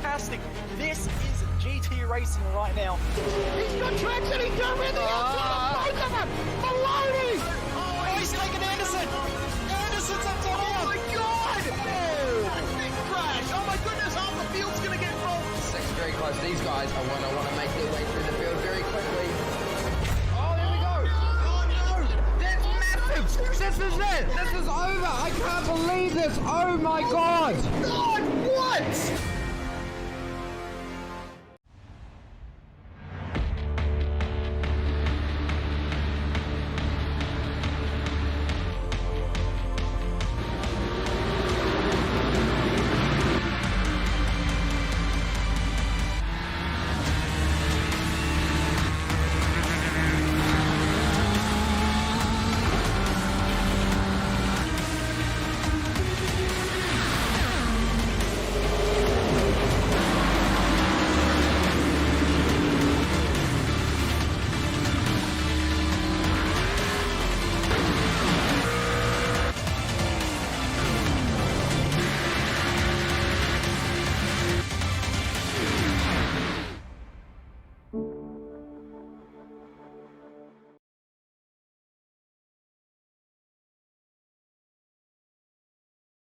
fantastic. This is GT racing right now. He's got traction, he's going with the outside of both of them. Maloney! Oh, he's taking Anderson. Anderson's up top now. Oh my God! Big crash. Oh my goodness, half the field's going to get rolled. It's very close. These guys are want to make their way through the field very quickly. Oh, there we go. Oh no! That's massive! This is it! This is over! I can't believe this! Oh my God! God, what?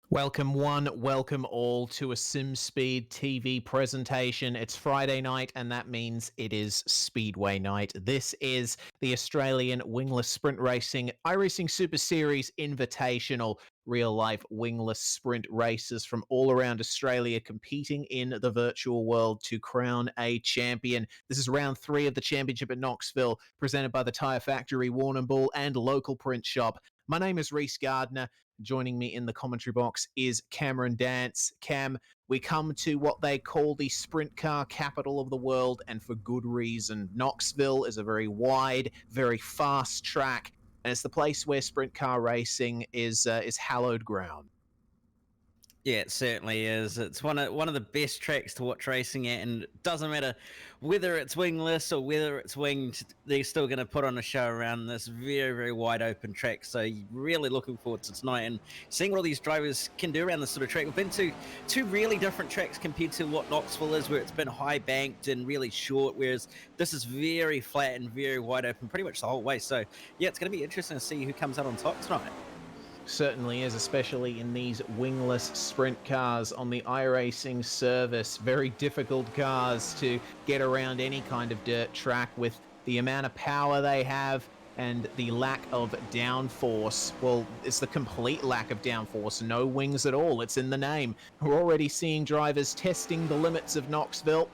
Welcome one, welcome all to a SimSpeed TV presentation. It's Friday night and that means it is Speedway night. This is the Australian wingless sprint racing iRacing Super Series Invitational, real-life wingless sprint races from all around Australia competing in the virtual world to crown a champion. This is round 3 of the championship at Knoxville, presented by the Tyre Factory Warrnambool and local print shop. My name is Reese Gardner. Joining me in the commentary box is Cameron Dance. Cam, we come to what they call the sprint car capital of the world, and for good reason. Knoxville is a very wide, very fast track, and it's the place where sprint car racing is hallowed ground. Yeah, it certainly is. It's one of the best tracks to watch racing at, and it doesn't matter whether it's wingless or whether it's winged, they're still going to put on a show around this very, very wide open track. So really looking forward to tonight and seeing what all these drivers can do around this sort of track. We've been to two really different tracks compared to what Knoxville is, where it's been high banked and really short, whereas this is very flat and very wide open pretty much the whole way. So yeah, it's going to be interesting to see who comes out on top tonight. Certainly is, especially in these wingless sprint cars on the iRacing service. Very difficult cars to get around any kind of dirt track with the amount of power they have and the lack of downforce. Well, it's the complete lack of downforce. No wings at all. It's in the name. We're already seeing drivers testing the limits of Knoxville.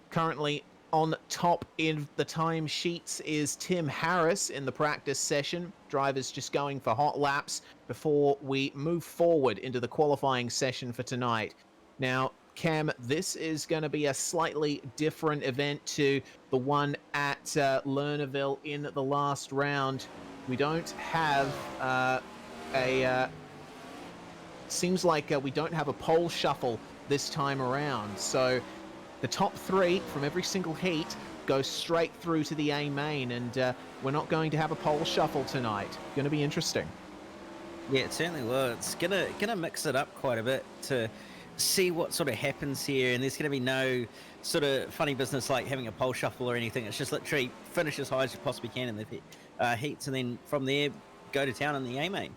Currently on top in the time sheets is Tim Harris in the practice session. Drivers just going for hot laps before we move forward into the qualifying session for tonight. Now, Cam, this is going to be a slightly different event to the one at Lernerville in the last round. We don't have seems like we don't have a pole shuffle this time around. So the top 3 from every single heat go straight through to the A main, and we're not going to have a pole shuffle tonight. Going to be interesting. Yeah, it certainly will. It's gonna mix it up quite a bit to see what sort of happens here, and there's gonna be no sort of funny business like having a pole shuffle or anything. It's just literally finish as high as you possibly can in the heats, and then from there go to town in the A main.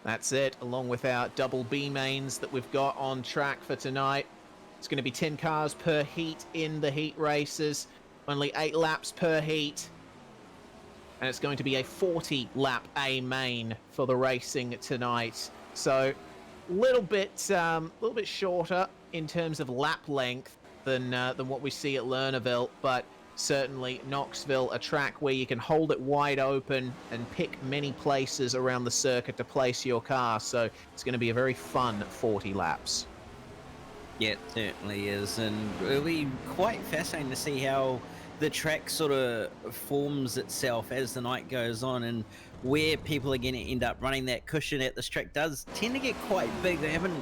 That's it, along with our double B mains that we've got on track for tonight. It's going to be 10 cars per heat in the heat races, only 8 laps per heat, and it's going to be a 40-lap A main for the racing tonight. So, a little bit shorter in terms of lap length than what we see at Lernerville, but certainly Knoxville, a track where you can hold it wide open and pick many places around the circuit to place your car. So, it's going to be a very fun 40 laps. Yeah, it certainly is, and it'll be quite fascinating to see how the track sort of forms itself as the night goes on, and where people are going to end up running. That cushion at this track does tend to get quite big. They haven't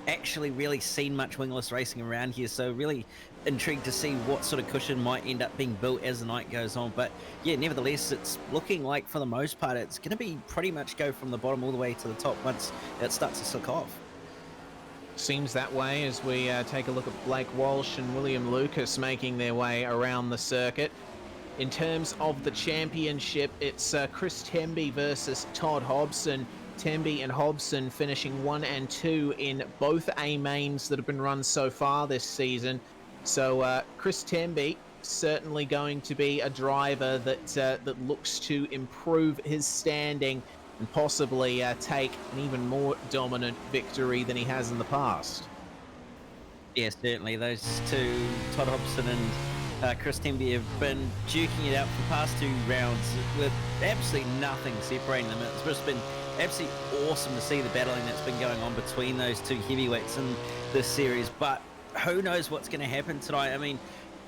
actually really seen much wingless racing around here, so really intrigued to see what sort of cushion might end up being built as the night goes on. But yeah, nevertheless, it's looking like for the most part it's going to be pretty much go from the bottom all the way to the top once it starts to slick off. Seems that way as we take a look at Blake Walsh and William Lucas making their way around the circuit. In terms of the championship, it's Chris Temby versus Todd Hobson. Temby and Hobson finishing 1 and 2 in both A mains that have been run so far this season. So Chris Temby certainly going to be a driver that looks to improve his standing and possibly take an even more dominant victory than he has in the past. Yeah, certainly. Those two, Todd Hobson and Chris Temby, have been duking it out for the past 2 rounds with absolutely nothing separating them. It's just been absolutely awesome to see the battling that's been going on between those two heavyweights in this series. But who knows what's going to happen tonight? I mean,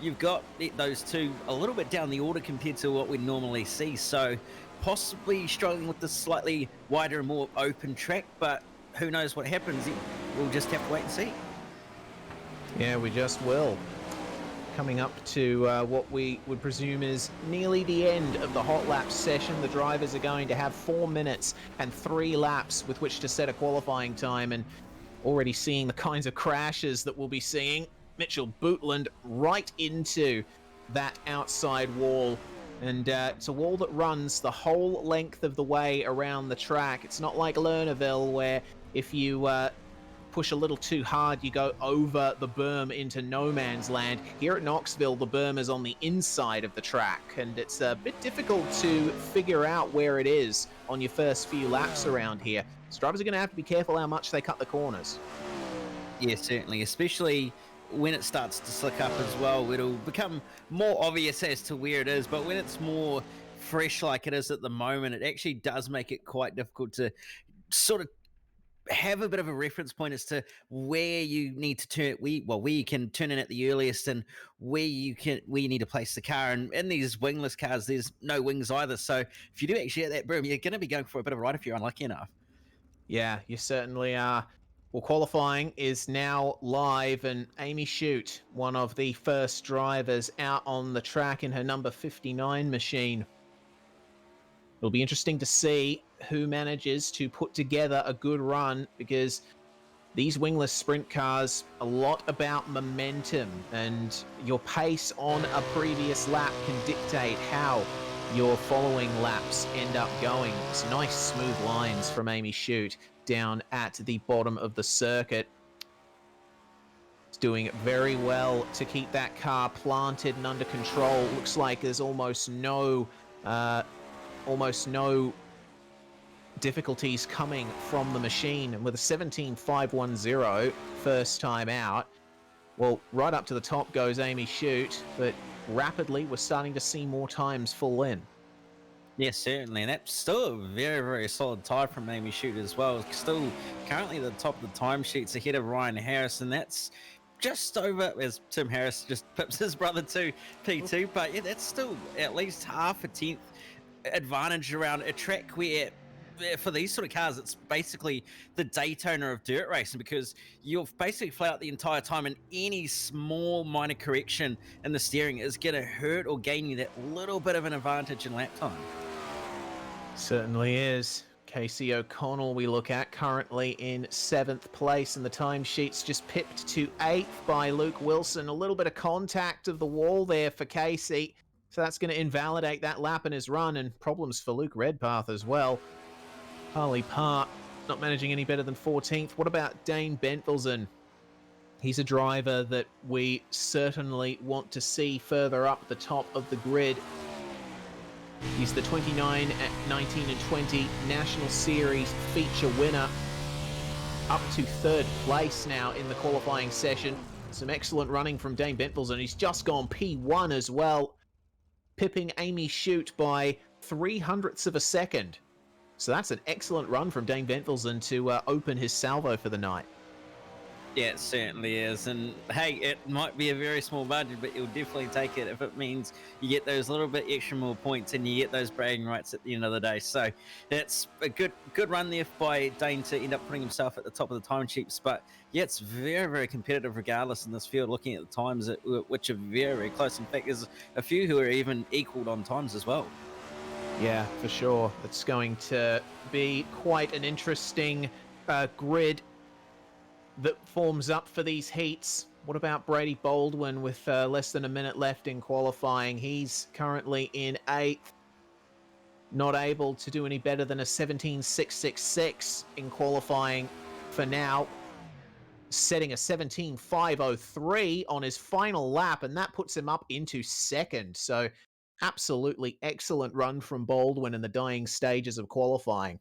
you've got those two a little bit down the order compared to what we normally see. So possibly struggling with the slightly wider and more open track, but who knows what happens? We'll just have to wait and see. Yeah, we just will. Coming up to what we would presume is nearly the end of the hot lap session. The drivers are going to have 4 minutes and 3 laps with which to set a qualifying time, and already seeing the kinds of crashes that we'll be seeing. Mitchell Bootland right into that outside wall. And it's a wall that runs the whole length of the way around the track. It's not like Lernerville, where if you push a little too hard, you go over the berm into no man's land. Here at Knoxville, the berm is on the inside of the track, and it's a bit difficult to figure out where it is on your first few laps around here. So drivers are going to have to be careful how much they cut the corners. Yeah, certainly, especially when it starts to slick up as well. It'll become more obvious as to where it is, but when it's more fresh like it is at the moment, it actually does make it quite difficult to sort of have a bit of a reference point as to where you need to turn, where you can turn in at the earliest, and where you need to place the car. And in these wingless cars, there's no wings either, so if you do actually hit that berm, you're going to be going for a bit of a ride if you're unlucky enough. Yeah, you certainly are. Well, qualifying is now live, and Amy Shute, one of the first drivers out on the track in her number 59 machine. It'll be interesting to see who manages to put together a good run, because these wingless sprint cars, a lot about momentum, and your pace on a previous lap can dictate how your following laps end up going. It's nice smooth lines from Amy Shute down at the bottom of the circuit. It's doing very well to keep that car planted and under control. Looks like there's almost no difficulties coming from the machine, and with a 17.510 first time out, well, right up to the top goes Amy Shute, but rapidly we're starting to see more times full in. Yes, certainly, and that's still a very, very solid tie from Amy Shute as well. Still currently at the top of the timesheets ahead of Ryan Harris, and that's just over, as Tim Harris just pips his brother to P2, but yeah, that's still at least half a tenth advantage around a track where, for these sort of cars, it's basically the Daytona of dirt racing, because you're basically flat out the entire time, and any small minor correction in the steering is going to hurt or gain you that little bit of an advantage in lap time. Certainly is. Casey O'Connell we look at, currently in 7th place, and the timesheet's just pipped to 8th by Luke Wilson. A little bit of contact of the wall there for Casey, so that's going to invalidate that lap in his run, and problems for Luke Redpath as well. Harley Park not managing any better than 14th. What about Dane Bentvilson? He's a driver that we certainly want to see further up the top of the grid. He's the 29 at 19 and 20 National Series feature winner. Up to 3rd place now in the qualifying session. Some excellent running from Dane Bentvilson. He's just gone P1 as well, pipping Amy Shute by 0.03 of a second. So that's an excellent run from Dane Bentvilson to open his salvo for the night. Yeah, it certainly is. And hey, it might be a very small margin, but you'll definitely take it if it means you get those little bit extra more points and you get those bragging rights at the end of the day. So that's a good run there by Dane to end up putting himself at the top of the timesheets. But yeah, it's very, very competitive regardless in this field, looking at the times, which are very, very close. In fact, there's a few who are even equaled on times as well. Yeah, for sure. It's going to be quite an interesting grid. that forms up for these heats. What about Brady Baldwin with less than a minute left in qualifying? He's currently in 8th. Not able to do any better than a 17.666 in qualifying for now. Setting a 17.503 on his final lap, and that puts him up into 2nd. So absolutely excellent run from Baldwin in the dying stages of qualifying.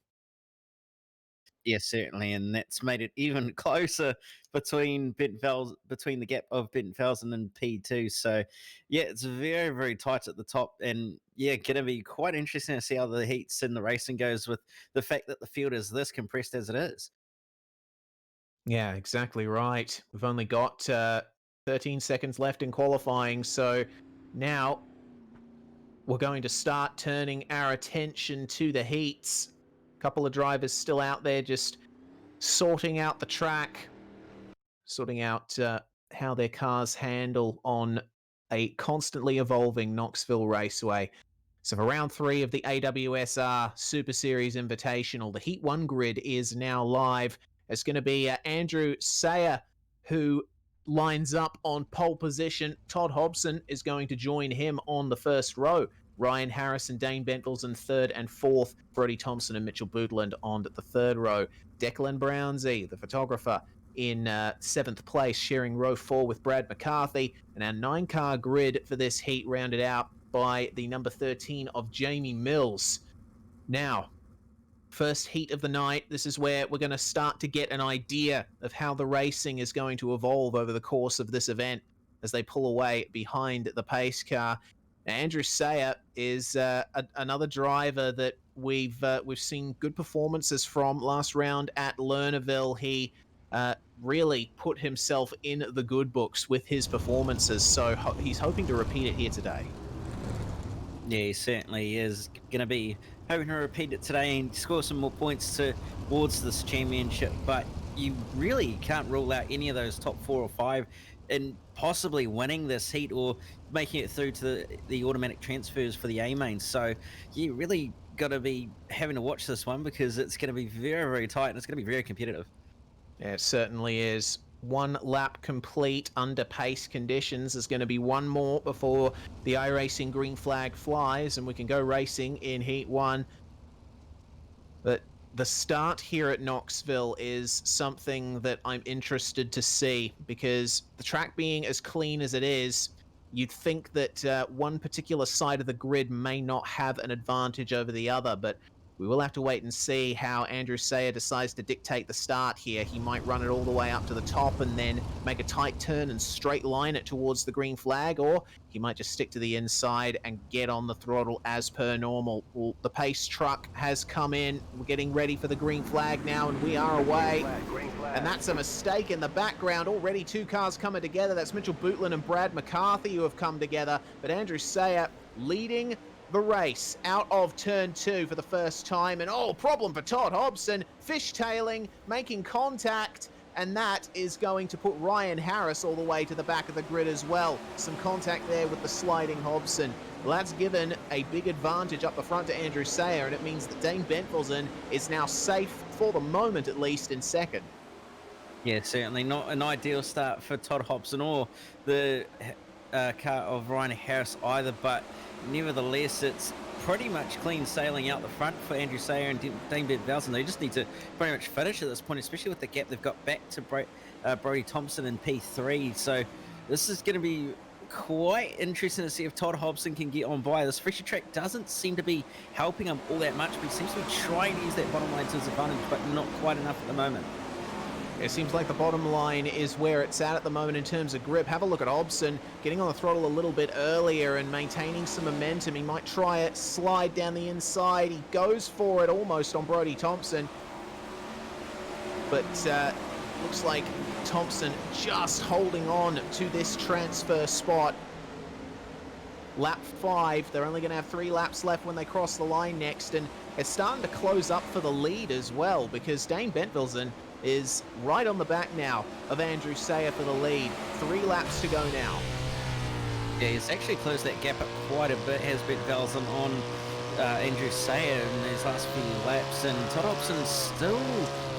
Yeah, certainly, and that's made it even closer between between the gap of Bittenfelsen and P2. So, yeah, it's very, very tight at the top, and yeah, going to be quite interesting to see how the heats and the racing goes with the fact that the field is this compressed as it is. Yeah, exactly right. We've only got 13 seconds left in qualifying, so now we're going to start turning our attention to the heats. A couple of drivers still out there just sorting out the track, sorting out how their cars handle on a constantly evolving Knoxville Raceway. So for round 3 of the AWSR Super Series Invitational, the Heat 1 grid is now live. It's going to be Andrew Sayer who lines up on pole position. Todd Hobson is going to join him on the first row. Ryan Harris and Dane Bentl's in 3rd and 4th. Brody Thompson and Mitchell Bootland on the 3rd row. Declan Brownsy, the photographer, in 7th place, sharing row 4 with Brad McCarthy. And our 9-car grid for this heat rounded out by the number 13 of Jamie Mills. Now, first heat of the night, this is where we're going to start to get an idea of how the racing is going to evolve over the course of this event as they pull away behind the pace car. Now, Andrew Sayer is another driver that we've seen good performances from last round at Lernerville. He really put himself in the good books with his performances, so he's hoping to repeat it here today. Yeah, he certainly is going to be hoping to repeat it today and score some more points towards this championship. But you really can't rule out any of those top 4 or 5 and possibly winning this heat or making it through to the automatic transfers for the A main. So you really got to be having to watch this one because it's going to be very, very tight and it's going to be very competitive. Yeah, it certainly is. 1 lap complete under pace conditions. There's going to be one more before the iRacing green flag flies and we can go racing in Heat 1. But the start here at Knoxville is something that I'm interested to see because the track being as clean as it is, you'd think that one particular side of the grid may not have an advantage over the other, but we will have to wait and see how Andrew Sayer decides to dictate the start here. He might run it all the way up to the top and then make a tight turn and straight line it towards the green flag, or he might just stick to the inside and get on the throttle as per normal. Well, the pace truck has come in. We're getting ready for the green flag now, and we are away. And that's a mistake in the background. Already 2 cars coming together. That's Mitchell Bootland and Brad McCarthy who have come together. But Andrew Sayer leading the race out of turn 2 for the first time. And problem for Todd Hobson, fishtailing, making contact, and that is going to put Ryan Harris all the way to the back of the grid as well. Some contact there with the sliding Hobson. Well, that's given a big advantage up the front to Andrew Sayer, and it means that Dane Bentfelsen is now safe, for the moment at least, in 2nd. Yeah, certainly not an ideal start for Todd Hobson or the car of Ryan Harris either, but nevertheless, it's pretty much clean sailing out the front for Andrew Sayer and Dane Bentfelsen. They just need to pretty much finish at this point, especially with the gap they've got back to Brody Thompson in P3. So this is going to be quite interesting to see if Todd Hobson can get on by. This fresher track doesn't seem to be helping him all that much, but he seems to be trying to use that bottom line to his advantage, but not quite enough at the moment. It seems like the bottom line is where it's at the moment in terms of grip. Have a look at Hobson getting on the throttle a little bit earlier and maintaining some momentum. He might try it, slide down the inside. He goes for it almost on Brody Thompson. But looks like Thompson just holding on to this transfer spot. Lap 5, they're only going to have 3 laps left when they cross the line next. And it's starting to close up for the lead as well because Dane Bentfelsen is right on the back now of Andrew Sayer for the lead. 3 laps to go now. Yeah, he's actually closed that gap up quite a bit, has Bentfelsen on Andrew Sayer in these last few laps, and Todd Hobson still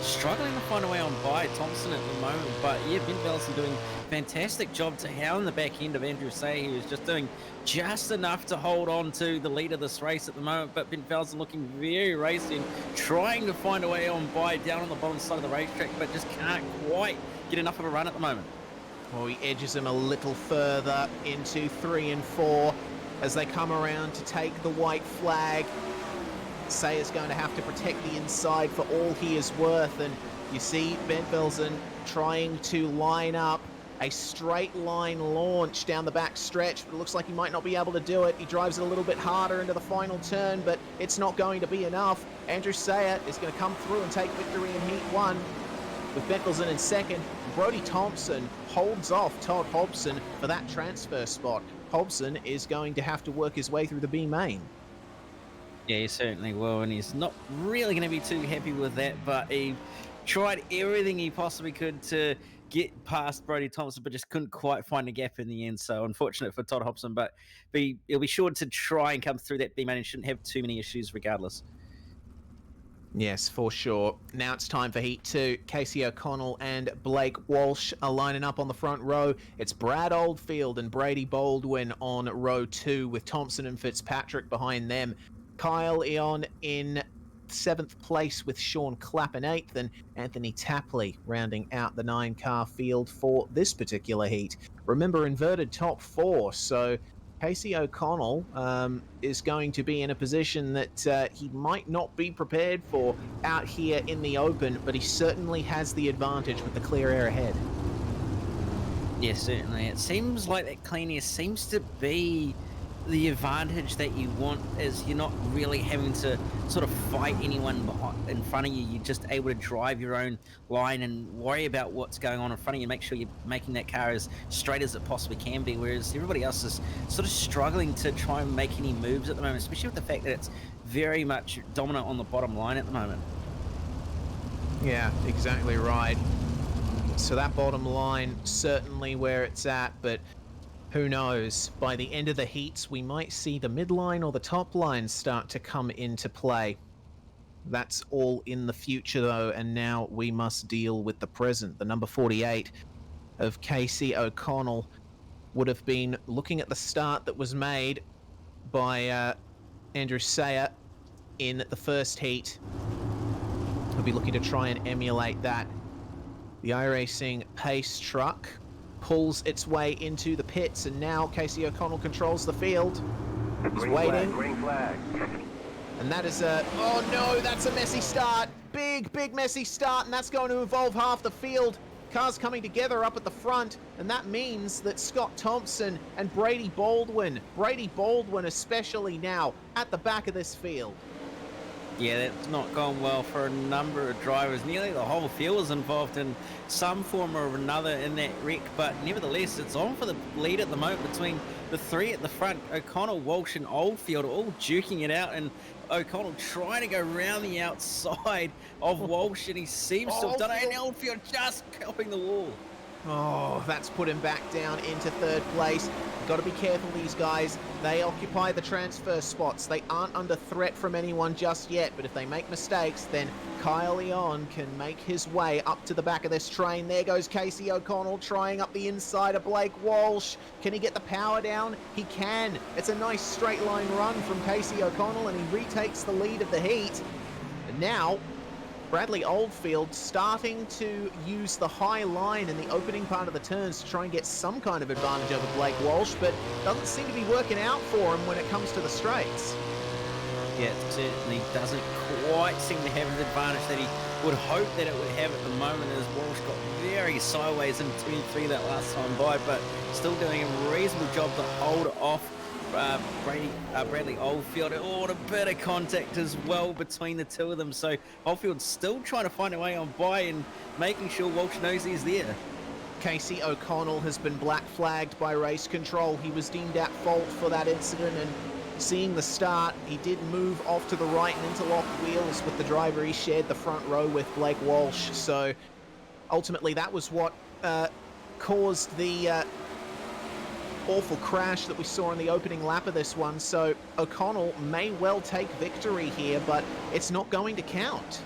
struggling to find a way on by Thompson at the moment. But yeah, Ben Velsen doing a fantastic job to hound the back end of Andrew Sayer. He was just doing just enough to hold on to the lead of this race at the moment. But Ben Velsen looking very racy and trying to find a way on by down on the bottom side of the racetrack, but just can't quite get enough of a run at the moment. Well, he edges him a little further into 3 and 4 as they come around to take the white flag. Sayer's going to have to protect the inside for all he is worth, and you see Ben Velsen trying to line up a straight line launch down the back stretch, but it looks like he might not be able to do it. He drives it a little bit harder into the final turn, but it's not going to be enough. Andrew Sayer is going to come through and take victory in Heat 1 with Ben Velsen in second. Brody Thompson holds off Todd Hobson for that transfer spot. Hobson is going to have to work his way through the B main. Yeah, he certainly will, and he's not really going to be too happy with that, but he tried everything he possibly could to get past Brody Thompson, but just couldn't quite find a gap in the end. So unfortunate for Todd Hobson, but he'll be sure to try and come through that B main and shouldn't have too many issues regardless. Yes, for sure. Now it's time for Heat 2. Casey O'Connell and Blake Walsh are lining up on the front row. It's Brad Oldfield and Brady Baldwin on row 2 with Thompson and Fitzpatrick behind them. Kyle Eon in 7th place with Sean Clapp in 8th, and Anthony Tapley rounding out the 9-car field for this particular heat. Remember, inverted top 4, so Casey O'Connell is going to be in a position that he might not be prepared for out here in the open, but he certainly has the advantage with the clear air ahead. Yeah, certainly. It seems like that clean air seems to be the advantage that you want, is you're not really having to sort of fight anyone in front of you. You're just able to drive your own line and worry about what's going on in front of you, make sure you're making that car as straight as it possibly can be, whereas everybody else is sort of struggling to try and make any moves at the moment, especially with the fact that it's very much dominant on the bottom line at the moment. Yeah, exactly right. So that bottom line, certainly where it's at, but who knows? By the end of the heats, we might see the midline or the top line start to come into play. That's all in the future, though, and now we must deal with the present. The number 48 of Casey O'Connell would have been looking at the start that was made by Andrew Sayer in the first heat. He'll be looking to try and emulate that. The iRacing pace truck pulls its way into the pits, and now Casey O'Connell controls the field. He's waiting. Green flag. And that is a... Oh no, that's a messy start. Big messy start, and that's going to involve half the field. Cars coming together up at the front, and that means that Scott Thompson and Brady Baldwin especially now, at the back of this field. Yeah, that's not gone well for a number of drivers. Nearly the whole field was involved in some form or another in that wreck, but nevertheless, it's on for the lead at the moment between the 3 at the front. O'Connell, Walsh and Oldfield all duking it out, and O'Connell trying to go round the outside of Walsh, and he seems to have done it, and Oldfield just copping the wall. Oh, that's put him back down into 3rd place. You've got to be careful, these guys. They occupy the transfer spots. They aren't under threat from anyone just yet, but if they make mistakes, then Kyle Eon can make his way up to the back of this train. There goes Casey O'Connell trying up the inside of Blake Walsh. Can he get the power down? He can. It's a nice straight line run from Casey O'Connell, and he retakes the lead of the heat. And now Bradley Oldfield starting to use the high line in the opening part of the turns to try and get some kind of advantage over Blake Walsh, but doesn't seem to be working out for him when it comes to the straights. Yeah, it certainly doesn't quite seem to have the advantage that he would hope that it would have at the moment, as Walsh got very sideways in turn 3 that last time by, but still doing a reasonable job to hold off Bradley Oldfield. Oh, a bit of contact as well between the two of them, so Oldfield's still trying to find a way on by and making sure Walsh knows he's there. Casey O'Connell has been black flagged by race control. He was deemed at fault for that incident, and seeing the start, he did move off to the right and interlock wheels with the driver he shared the front row with, Blake Walsh. So ultimately that was what caused the awful crash that we saw in the opening lap of this one, so O'Connell may well take victory here, but it's not going to count.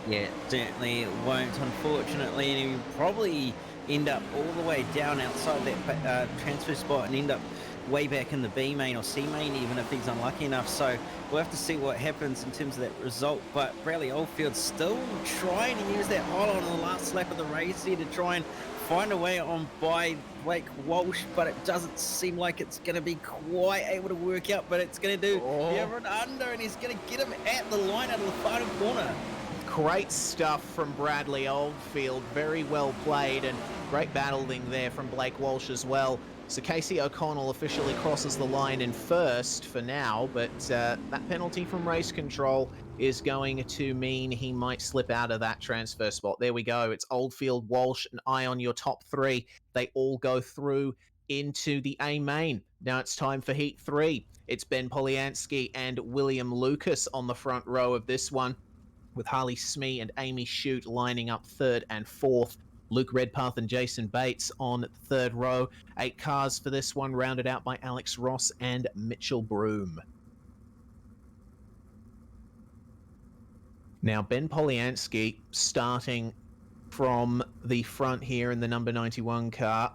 Yeah, certainly it won't, unfortunately, and he'll probably end up all the way down outside that transfer spot and end up way back in the B main or C main, even if he's unlucky enough. So we'll have to see what happens in terms of that result. But Bradley Oldfield's still trying to use that hot on the last lap of the race here to try and find a way on by Blake Walsh, but it doesn't seem like it's going to be quite able to work out. But it's going to do the over and under, and he's going to get him at the line out of the final corner. Great stuff from Bradley Oldfield, very well played, and great battling there from Blake Walsh as well. So Casey O'Connell officially crosses the line in first for now, but that penalty from race control is going to mean he might slip out of that transfer spot. There we go. It's Oldfield, Walsh, and Ion, your top three. They all go through into the A main. Now it's time for Heat 3. It's Ben Polyansky and William Lucas on the front row of this one, with Harley Smee and Amy Shute lining up third and fourth. Luke Redpath and Jason Bates on the third row. 8 cars for this one, rounded out by Alex Ross and Mitchell Broom. Now, Ben Polyansky starting from the front here in the number 91 car.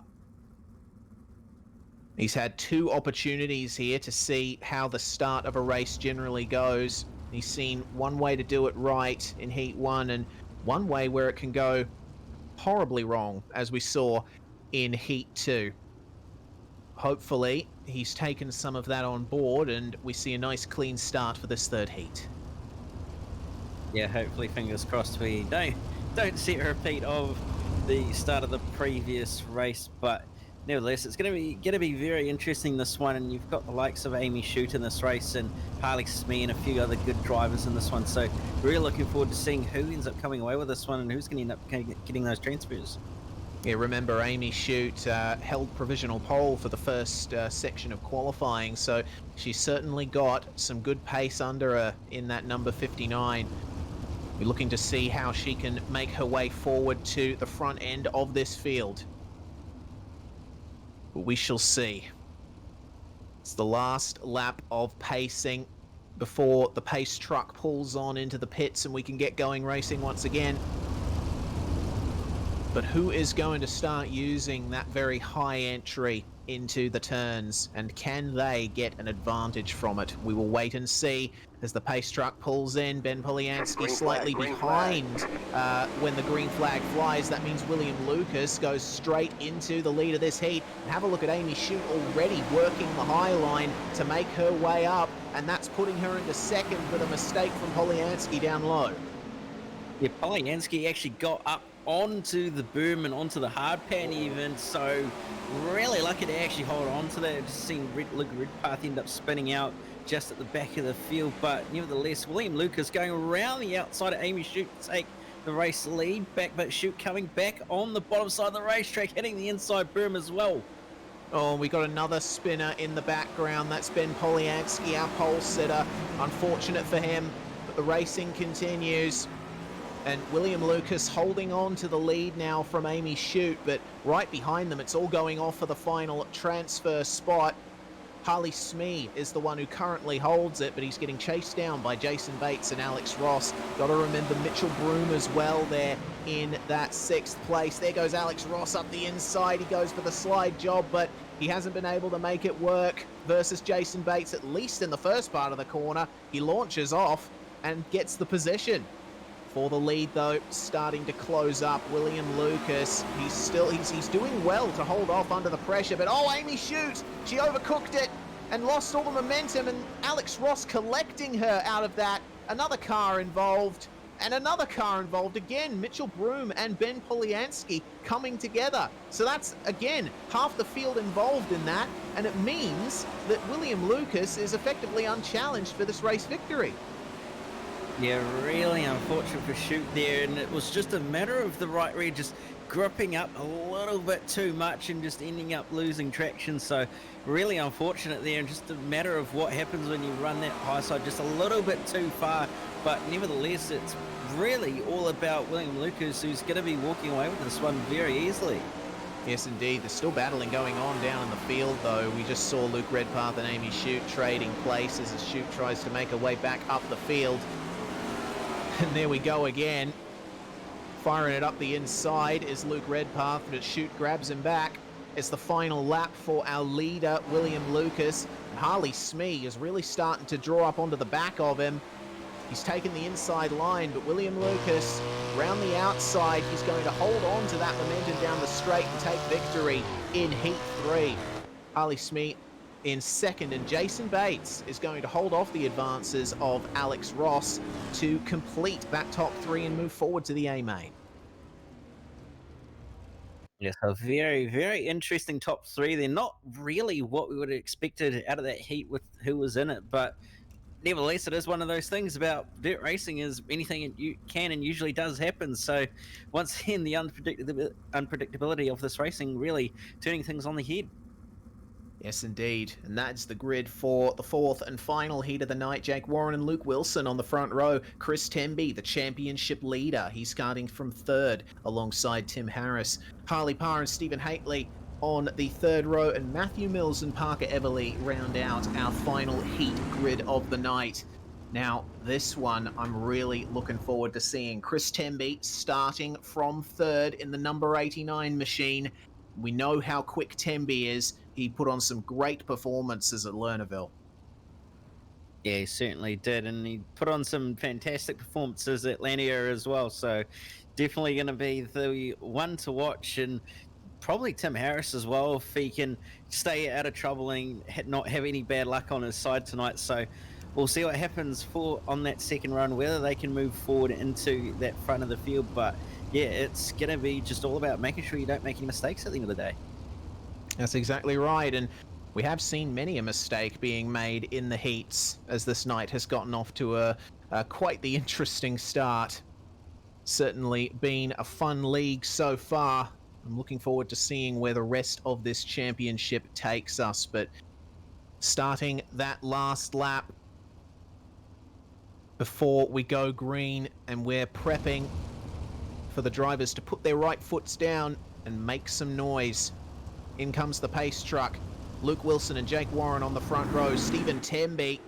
He's had 2 opportunities here to see how the start of a race generally goes. He's seen one way to do it right in Heat 1 and one way where it can go horribly wrong, as we saw in Heat 2. Hopefully, he's taken some of that on board and we see a nice clean start for this third heat. Yeah, hopefully, fingers crossed, we don't see a repeat of the start of the previous race, but nevertheless, it's going to be very interesting, this one, and you've got the likes of Amy Shute in this race and Harley Smee and a few other good drivers in this one, so really looking forward to seeing who ends up coming away with this one and who's going to end up getting those transfers. Yeah, remember Amy Shute held provisional pole for the first section of qualifying, so she's certainly got some good pace under her in that number 59. We're looking to see how she can make her way forward to the front end of this field. But we shall see. It's the last lap of pacing before the pace truck pulls on into the pits and we can get going racing once again. But who is going to start using that very high entry into the turns, and can they get an advantage from it? We will wait and see as the pace truck pulls in. Ben Polyansky slightly behind when the green flag flies. That means William Lucas goes straight into the lead of this heat. And have a look at Amy Shute already working the high line to make her way up, and that's putting her into second with a mistake from Polyansky down low. Yeah, Polyansky actually got up onto the boom and onto the hard pan even, so really lucky to actually hold on to that. Just seeing Luke Redpath end up spinning out just at the back of the field, but nevertheless, William Lucas going around the outside of Amy Shute to take the race lead back, but Shute coming back on the bottom side of the racetrack, hitting the inside boom as well. Oh, we got another spinner in the background. That's Ben Polyansky, our pole sitter. Unfortunate for him, but the racing continues. And William Lucas holding on to the lead now from Amy Shute, but right behind them, it's all going off for the final transfer spot. Harley Smee is the one who currently holds it, but he's getting chased down by Jason Bates and Alex Ross. Got to remember Mitchell Broom as well there in that 6th place. There goes Alex Ross up the inside. He goes for the slide job, but he hasn't been able to make it work versus Jason Bates, at least in the first part of the corner. He launches off and gets the position. For the lead, though, starting to close up. William Lucas, he's doing well to hold off under the pressure, but oh, Amy Shute, she overcooked it and lost all the momentum, and Alex Ross collecting her out of that. Another car involved, and another car involved again. Mitchell Broom and Ben Polyansky coming together. So that's, again, half the field involved in that, and it means that William Lucas is effectively unchallenged for this race victory. Yeah, really unfortunate for Shute there, and it was just a matter of the right rear just gripping up a little bit too much and just ending up losing traction. So really unfortunate there, and just a matter of what happens when you run that high side just a little bit too far. But nevertheless, it's really all about William Lucas, who's going to be walking away with this one very easily. Yes, indeed. There's still battling going on down in the field, though. We just saw Luke Redpath and Amy Shute trading places as Shute tries to make her way back up the field. And there we go again. Firing it up the inside is Luke Redpath, but Shute grabs him back. It's the final lap for our leader, William Lucas. And Harley Smee is really starting to draw up onto the back of him. He's taken the inside line, but William Lucas, round the outside, he's going to hold on to that momentum down the straight and take victory in Heat 3. Harley Smee in second, and Jason Bates is going to hold off the advances of Alex Ross to complete that top 3 and move forward to the A-main. Yes, a very, very interesting top 3. They're not really what we would have expected out of that heat with who was in it, but nevertheless, it is one of those things about dirt racing is anything you can and usually does happen. So once again, the unpredictability of this racing really turning things on the head. Yes, indeed. And that's the grid for the fourth and final heat of the night. Jake Warren and Luke Wilson on the front row. Chris Temby, the championship leader. He's starting from third alongside Tim Harris. Harley Parr and Stephen Haitley on the third row, and Matthew Mills and Parker Everly round out our final heat grid of the night. Now, this one I'm really looking forward to seeing. Chris Temby starting from third in the number 89 machine. We know how quick Temby is. He put on some great performances at Lernerville. Yeah, he certainly did, and he put on some fantastic performances at Lanier as well. So definitely going to be the one to watch, and probably Tim Harris as well, if he can stay out of trouble and not have any bad luck on his side tonight. So we'll see what happens on that second run, whether they can move forward into that front of the field. But yeah, it's going to be just all about making sure you don't make any mistakes at the end of the day. That's exactly right, and we have seen many a mistake being made in the heats as this night has gotten off to a quite the interesting start. Certainly been a fun league so far. I'm looking forward to seeing where the rest of this championship takes us, but starting that last lap before we go green, and we're prepping for the drivers to put their right foots down and make some noise. In comes the pace truck. Luke Wilson and Jake Warren on the front row. Stephen Temby,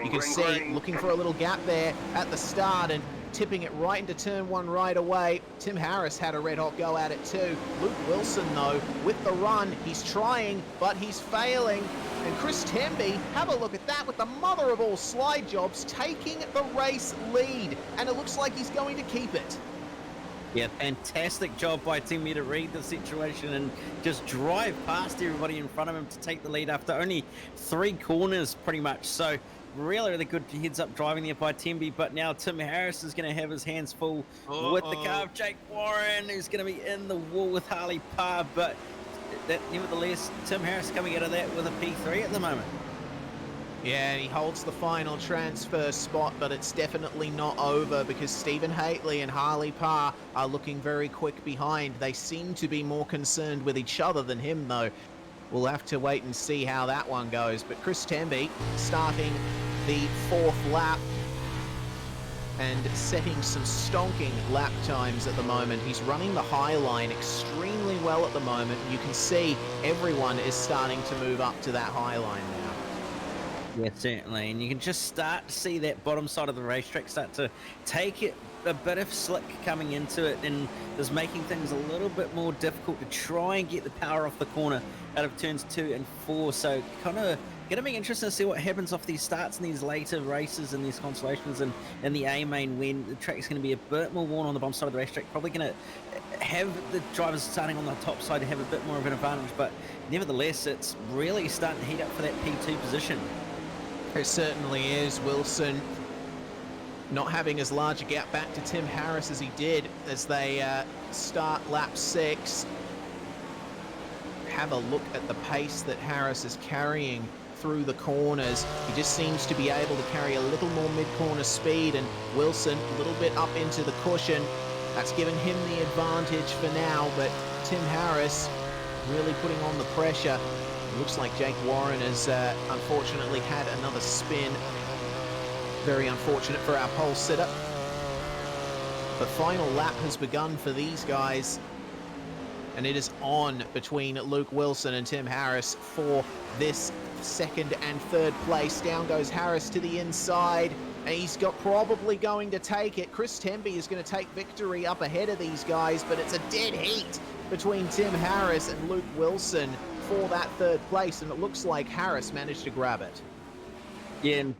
you can see, looking for a little gap there at the start and tipping it right into turn 1 right away. Tim Harris had a red hot go at it too. Luke Wilson, though, with the run, he's trying, but he's failing. And Chris Temby, have a look at that, with the mother of all slide jobs, taking the race lead. And it looks like he's going to keep it. Yeah, fantastic job by Timmy to read the situation and just drive past everybody in front of him to take the lead after only 3 corners, pretty much. So really, really good heads-up driving there by Temby. But now Tim Harris is going to have his hands full with the car of Jake Warren, who's going to be in the wall with Harley Parr. But nevertheless, Tim Harris coming out of that with a P3 at the moment. Yeah, and he holds the final transfer spot, but it's definitely not over because Stephen Haitley and Harley Parr are looking very quick behind. They seem to be more concerned with each other than him, though. We'll have to wait and see how that one goes. But Chris Temby starting the 4th lap and setting some stonking lap times at the moment. He's running the high line extremely well at the moment. You can see everyone is starting to move up to that high line now. Yeah, certainly, and you can just start to see that bottom side of the racetrack start to take it a bit of slick coming into it, and is making things a little bit more difficult to try and get the power off the corner out of turns 2 and 4. So kind of going to be interesting to see what happens off these starts in these later races and these consolations and in the A main, when the track's going to be a bit more worn on the bottom side of the racetrack. Probably going to have the drivers starting on the top side to have a bit more of an advantage, but nevertheless, it's really starting to heat up for that P2 position. It certainly is. Wilson not having as large a gap back to Tim Harris as he did as they start lap 6. Have a look at the pace that Harris is carrying through the corners. He just seems to be able to carry a little more mid-corner speed, and Wilson a little bit up into the cushion. That's given him the advantage for now, but Tim Harris really putting on the pressure. Looks like Jake Warren has unfortunately had another spin. Very unfortunate for our pole sitter. The final lap has begun for these guys. and it is on between Luke Wilson and Tim Harris for this second and third place. Down goes Harris to the inside, and he's probably going to take it. Chris Temby is going to take victory up ahead of these guys, but it's a dead heat between Tim Harris and Luke Wilson for that third place, and it looks like Harris managed to grab it. Yeah, and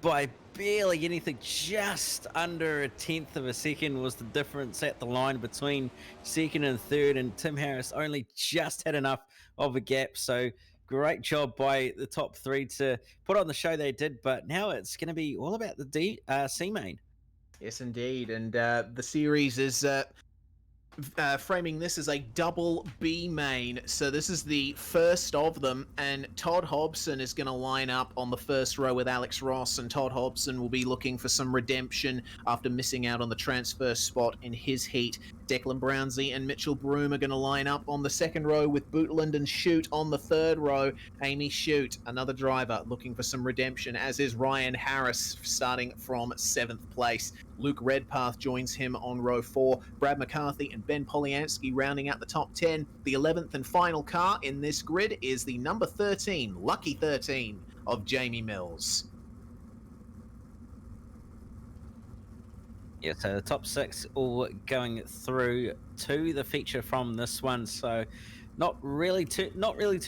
by barely anything, just under a tenth of a second was the difference at the line between second and third, and Tim Harris only just had enough of a gap. So great job by the top three to put on the show they did, but now it's going to be all about the C main. Yes, indeed, and the series is framing this as a double B main, so this is the first of them, and Todd Hobson is going to line up on the first row with Alex Ross, and Todd Hobson will be looking for some redemption after missing out on the transfer spot in his heat. Declan Brownsey and Mitchell Broom are going to line up on the second row with Bootland and Shute on the third row. Amy Shute, another driver, looking for some redemption, as is Ryan Harris, starting from 7th place. Luke Redpath joins him on row 4. Brad McCarthy and Ben Polyansky rounding out the top 10. The 11th and final car in this grid is the number 13, Lucky 13, of Jamie Mills. Yeah, so the top 6 all going through to the feature from this one. So not really too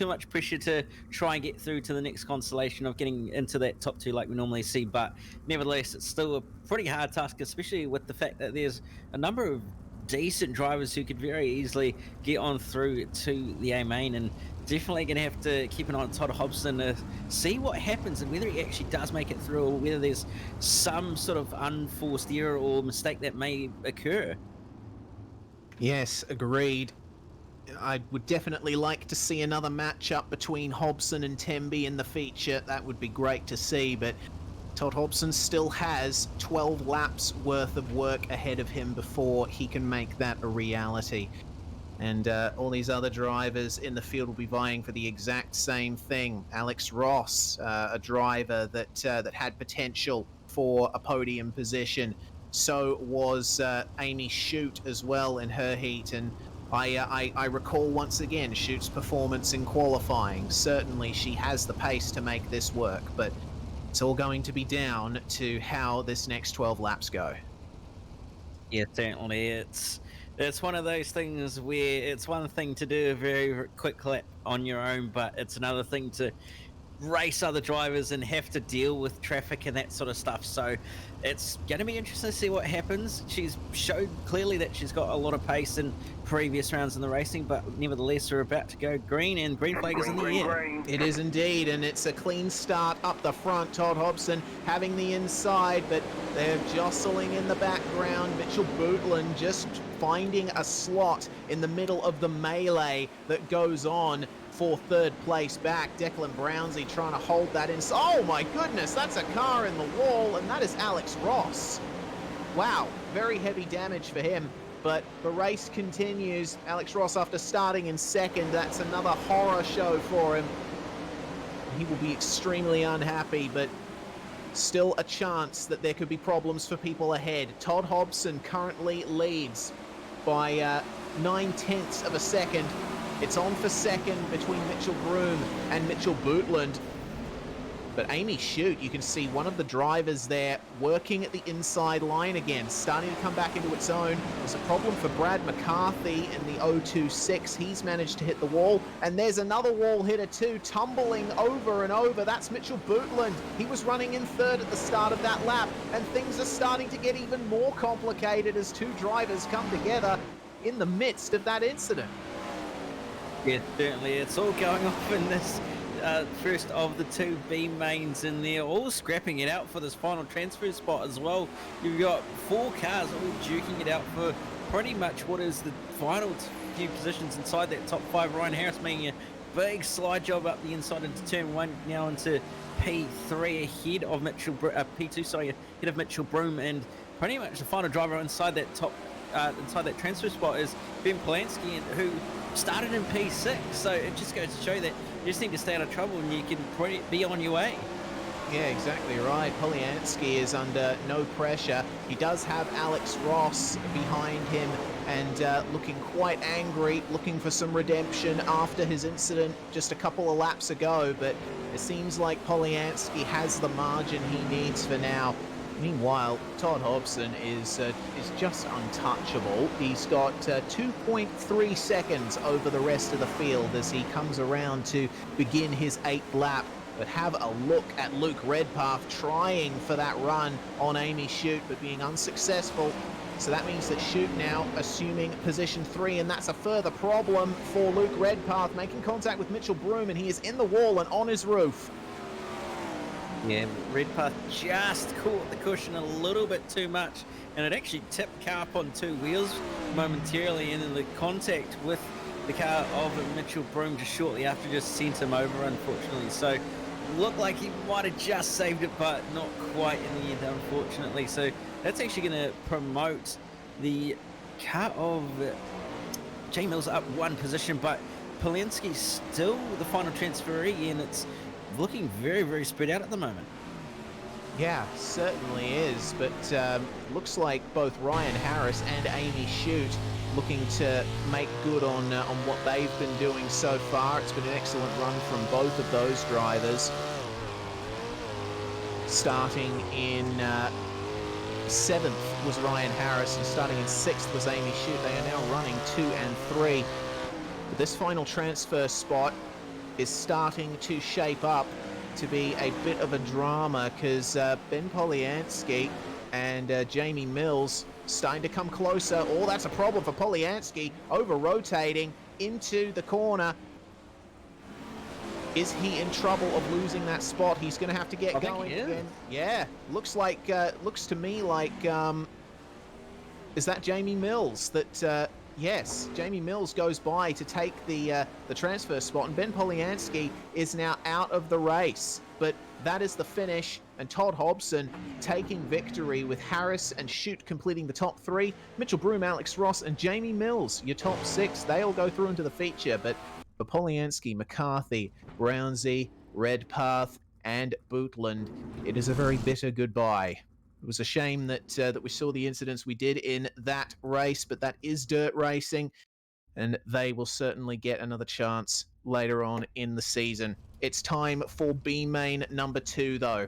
much pressure to try and get through to the next constellation of getting into that top 2 like we normally see, but nevertheless it's still a pretty hard task, especially with the fact that there's a number of decent drivers who could very easily get on through to the A main, and definitely going to have to keep an eye on Todd Hobson to see what happens and whether he actually does make it through, or whether there's some sort of unforced error or mistake that may occur. Yes, agreed. I would definitely like to see another matchup between Hobson and Temby in the feature. That would be great to see, but Todd Hobson still has 12 laps worth of work ahead of him before he can make that a reality. And all these other drivers in the field will be vying for the exact same thing. Alex Ross, a driver that had potential for a podium position. So was Amy Shute as well in her heat. And I recall once again Shute's performance in qualifying. Certainly she has the pace to make this work, but it's all going to be down to how this next 12 laps go. Yeah, certainly. It's one of those things where it's one thing to do a very quick lap on your own, but it's another thing to race other drivers and have to deal with traffic and that sort of stuff. So it's going to be interesting to see what happens. She's showed clearly that she's got a lot of pace in previous rounds in the racing, but nevertheless we're about to go green, and green flag is in the air. It is indeed, and it's a clean start up the front. Todd Hobson having the inside, but they're jostling in the background. Mitchell Bootland just finding a slot in the middle of the melee that goes on for third place back. Declan Brownsey trying to hold that in. Oh my goodness, that's a car in the wall, and that is Alex Ross. Wow, very heavy damage for him, but the race continues. Alex Ross, after starting in second, that's another horror show for him. He will be extremely unhappy, but still a chance that there could be problems for people ahead. Todd Hobson currently leads by 9/10 of a second. It's on for second between Mitchell Broom and Mitchell Bootland. But Amy Shute, you can see one of the drivers there working at the inside line again, starting to come back into its own. There's a problem for Brad McCarthy in the 026. He's managed to hit the wall. And there's another wall hitter too, tumbling over and over. That's Mitchell Bootland. He was running in third at the start of that lap. And things are starting to get even more complicated as two drivers come together in the midst of that incident. Yeah, certainly. It's all going off in this first of the 2 B mains in there, all scrapping it out for this final transfer spot as well. You've got 4 cars all duking it out for pretty much what is the final few positions inside that top 5. Ryan Harris making a big slide job up the inside into turn 1, now into P3 ahead of Mitchell, P2, sorry, ahead of Mitchell Broom, and pretty much the final driver inside that top, inside that transfer spot is Ben Polanski, who started in P6, so it just goes to show that you just need to stay out of trouble and you can be on your way. Yeah, exactly right. Polyansky is under no pressure. He does have Alex Ross behind him and looking quite angry, looking for some redemption after his incident just a couple of laps ago, but it seems like Polyansky has the margin he needs for now. Meanwhile, Todd Hobson is just untouchable. He's got 2.3 seconds over the rest of the field as he comes around to begin his 8th lap. But have a look at Luke Redpath trying for that run on Amy Shute, but being unsuccessful. So that means that Shute now assuming position 3, and that's a further problem for Luke Redpath, making contact with Mitchell Broom, and he is in the wall and on his roof. Yeah, Redpath just caught the cushion a little bit too much, and it actually tipped car up on 2 wheels momentarily, and then the contact with the car of Mitchell Broom just shortly after just sent him over, unfortunately. So looked like he might have just saved it, but not quite in the end, unfortunately. So that's actually going to promote the car of J Mills up 1 position, but Polensky's still the final transferee, and it's looking very, very spread out at the moment. Yeah, certainly is, but looks like both Ryan Harris and Amy Shute looking to make good on what they've been doing so far. It's been an excellent run from both of those drivers. Starting in 7th was Ryan Harris, and starting in 6th was Amy Shute. They are now running 2 and 3. But this final transfer spot is starting to shape up to be a bit of a drama, because Ben Polyansky and Jamie Mills starting to come closer. Oh, that's a problem for Polyansky, over-rotating into the corner. Is he in trouble of losing that spot? He's going to have to get going again. Yeah, looks to me like, is that Jamie Mills that, yes, Jamie Mills goes by to take the transfer spot, and Ben Polyansky is now out of the race. But that is the finish, and Todd Hobson taking victory with Harris and Shute completing the top 3. Mitchell Broom, Alex Ross, and Jamie Mills, your top 6. They all go through into the feature, but for Polyansky, McCarthy, Brownsy, Redpath, and Bootland, it is a very bitter goodbye. It was a shame that that we saw the incidents we did in that race, but that is dirt racing, and they will certainly get another chance later on in the season. It's time for B main number 2, though.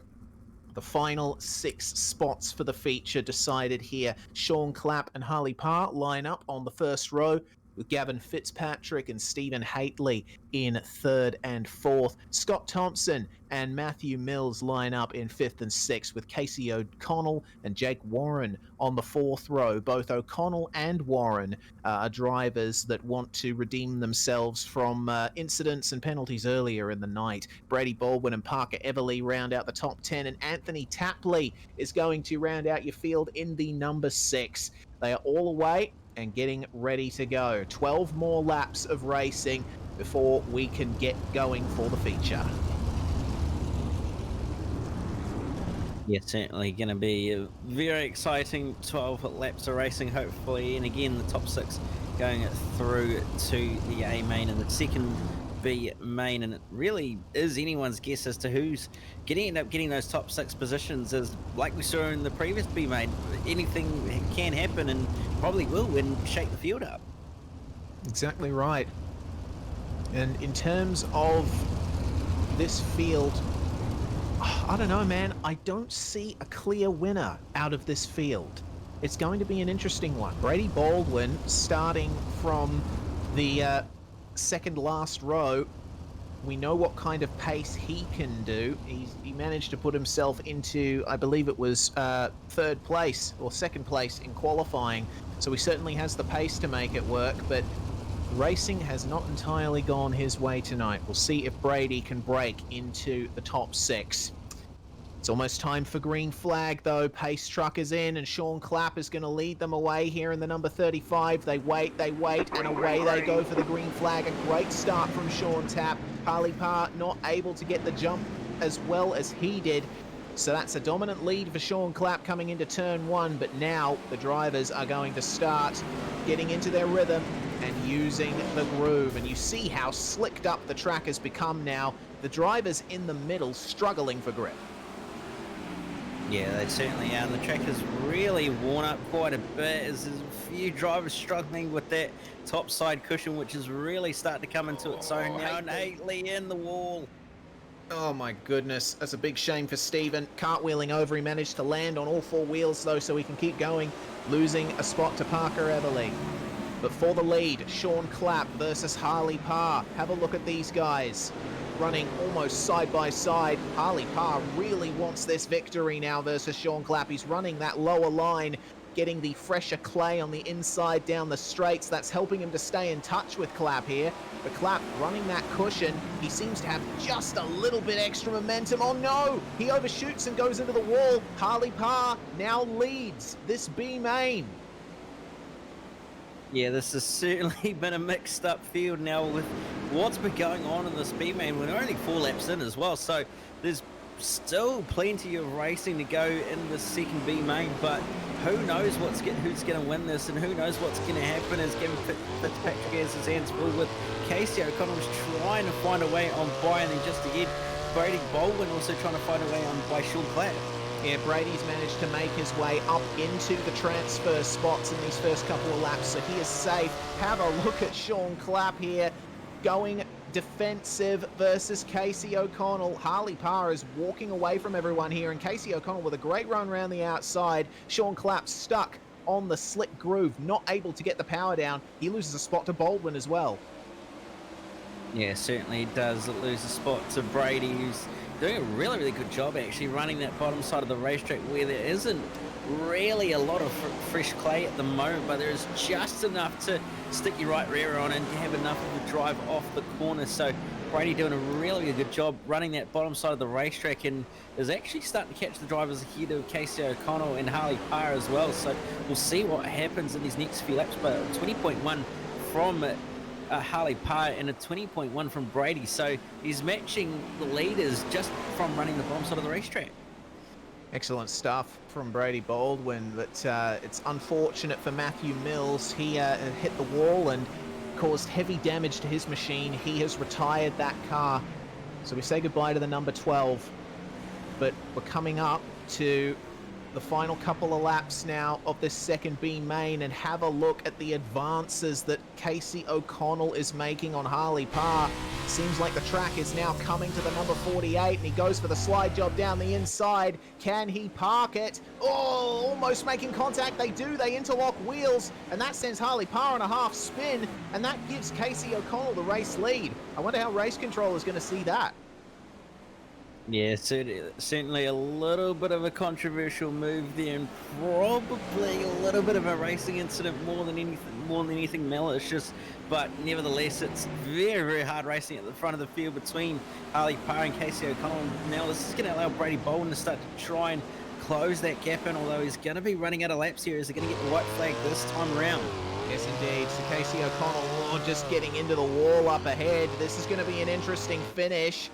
The final 6 spots for the feature decided here. Sean Clapp and Harley Parr line up on the first row, with Gavin Fitzpatrick and Stephen Haitley in 3rd and 4th. Scott Thompson and Matthew Mills line up in 5th and 6th, with Casey O'Connell and Jake Warren on the 4th row. Both O'Connell and Warren are drivers that want to redeem themselves from incidents and penalties earlier in the night. Brady Baldwin and Parker Everly round out the top 10, and Anthony Tapley is going to round out your field in the number 6. They are all away and getting ready to go. 12 more laps of racing before we can get going for the feature. Yeah, certainly going to be a very exciting 12 laps of racing, hopefully. And again, the top 6 going through to the A main and the second B main. And it really is anyone's guess as to who's end up getting those top 6 positions. As like we saw in the previous B main, anything can happen and probably will and shake the field up. Exactly right. And in terms of this field, I don't know, man. I don't see a clear winner out of this field. It's going to be an interesting one. Brady Baldwin starting from the second last row. We know what kind of pace he can do. He managed to put himself into, I believe it was 3rd place or 2nd place in qualifying. So he certainly has the pace to make it work, but racing has not entirely gone his way tonight. We'll see if Brady can break into the top 6. It's almost time for green flag, though. Pace truck is in, and Sean Clapp is going to lead them away here in the number 35. They wait, and away they go for the green flag. A great start from Sean Tapp. Harley Parr not able to get the jump as well as he did. So that's a dominant lead for Sean Clapp coming into turn 1, but now the drivers are going to start getting into their rhythm and using the groove. And you see how slicked up the track has become now. The drivers in the middle struggling for grip. Yeah, they certainly are. And the track has really worn up quite a bit. There's a few drivers struggling with that top side cushion, which is really starting to come into its own now. And Haley in the wall. Oh my goodness, that's a big shame for Steven. Cartwheeling over, he managed to land on all four wheels though, so he can keep going, losing a spot to Parker Everly. But for the lead, Sean Clapp versus Harley Parr. Have a look at these guys running almost side by side. Harley Parr really wants this victory now versus Sean Clapp. He's running that lower line, getting the fresher clay on the inside down the straights. That's helping him to stay in touch with Clapp here. But Clapp running that cushion, he seems to have just a little bit extra momentum. Oh no, he overshoots and goes into the wall. Harley Parr now leads this B main. Yeah, this has certainly been a mixed up field now with what's been going on in this B main. We're only 4 laps in as well, so there's still plenty of racing to go in the second B main, but who knows who's going to win this, and who knows what's going to happen as Gavin Fitzpatrick has his hands full with Casey O'Connell's trying to find a way on by, and then just ahead, Brady Baldwin also trying to find a way on by Sean Clapp. Yeah, Brady's managed to make his way up into the transfer spots in these first couple of laps, so he is safe. Have a look at Sean Clapp here, going defensive versus Casey O'Connell. Harley Parr is walking away from everyone here, and Casey O'Connell with a great run around the outside. Sean Clapp stuck on the slick groove, not able to get the power down. He loses a spot to Baldwin as well. Yeah, certainly he does lose a spot to Brady, who's doing a really, really good job actually running that bottom side of the racetrack where there isn't really a lot of fresh clay at the moment, but there is just enough to stick your right rear on and have enough of a drive off the corner. So Brady doing a really good job running that bottom side of the racetrack, and is actually starting to catch the drivers ahead of Casey O'Connell and Harley Parr as well. So we'll see what happens in these next few laps, but 20.1 from Harley Parr and a 20.1 from Brady, so he's matching the leaders just from running the bottom side of the racetrack. Excellent stuff from Brady Baldwin, but it's unfortunate for Matthew Mills. He hit the wall and caused heavy damage to his machine. He has retired that car, so we say goodbye to the number 12, but we're coming up to the final couple of laps now of this second B main, and have a look at the advances that Casey O'Connell is making on Harley Parr. Seems like the track is now coming to the number 48, and he goes for the slide job down the inside. Can he park it? Oh, almost making contact. They do. They interlock wheels, and that sends Harley Parr on a half spin, and that gives Casey O'Connell the race lead. I wonder how race control is going to see that. Yeah, certainly a little bit of a controversial move there, and probably a little bit of a racing incident more than anything malicious. But nevertheless, it's very, very hard racing at the front of the field between Harley Parr and Casey O'Connell. Now this is going to allow Brady Baldwin to start to try and close that gap in, although he's going to be running out of laps here. Is he going to get the white flag this time around? Yes, indeed. So Casey O'Connell just getting into the wall up ahead. This is going to be an interesting finish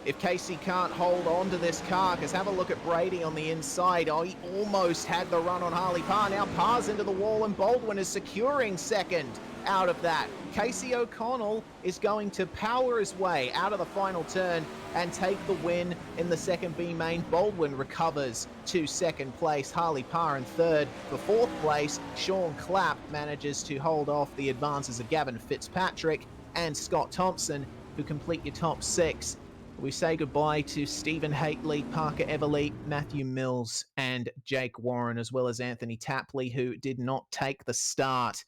if Casey can't hold on to this car, because have a look at Brady on the inside. Oh, he almost had the run on Harley Parr. Now Parr's into the wall, and Baldwin is securing second out of that. Casey O'Connell is going to power his way out of the final turn and take the win in the second B main. Baldwin recovers to second place. Harley Parr in third. For fourth place, Sean Clapp manages to hold off the advances of Gavin Fitzpatrick and Scott Thompson, who complete your top 6. We say goodbye to Stephen Haitley, Parker Everly, Matthew Mills, and Jake Warren, as well as Anthony Tapley, who did not take the start.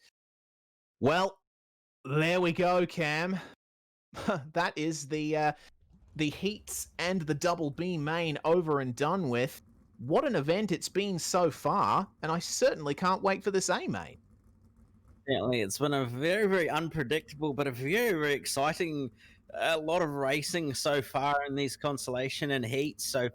Well, there we go, Cam. That is the heats and the double B main over and done with. What an event it's been so far, and I certainly can't wait for this A main. Certainly, it's been a very, very unpredictable, but a very, very exciting, a lot of racing so far in these consolation and heats. So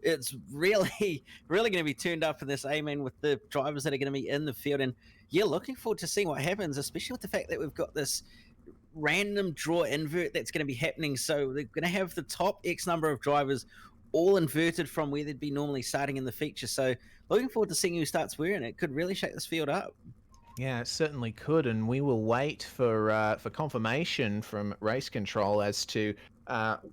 it's really, really going to be turned up in this A main with the drivers that are going to be in the field. And yeah, looking forward to seeing what happens, especially with the fact that we've got this random draw invert that's going to be happening. So they're going to have the top X number of drivers all inverted from where they'd be normally starting in the feature. So looking forward to seeing who starts where, and it could really shake this field up. Yeah, it certainly could, and we will wait for confirmation from race control as to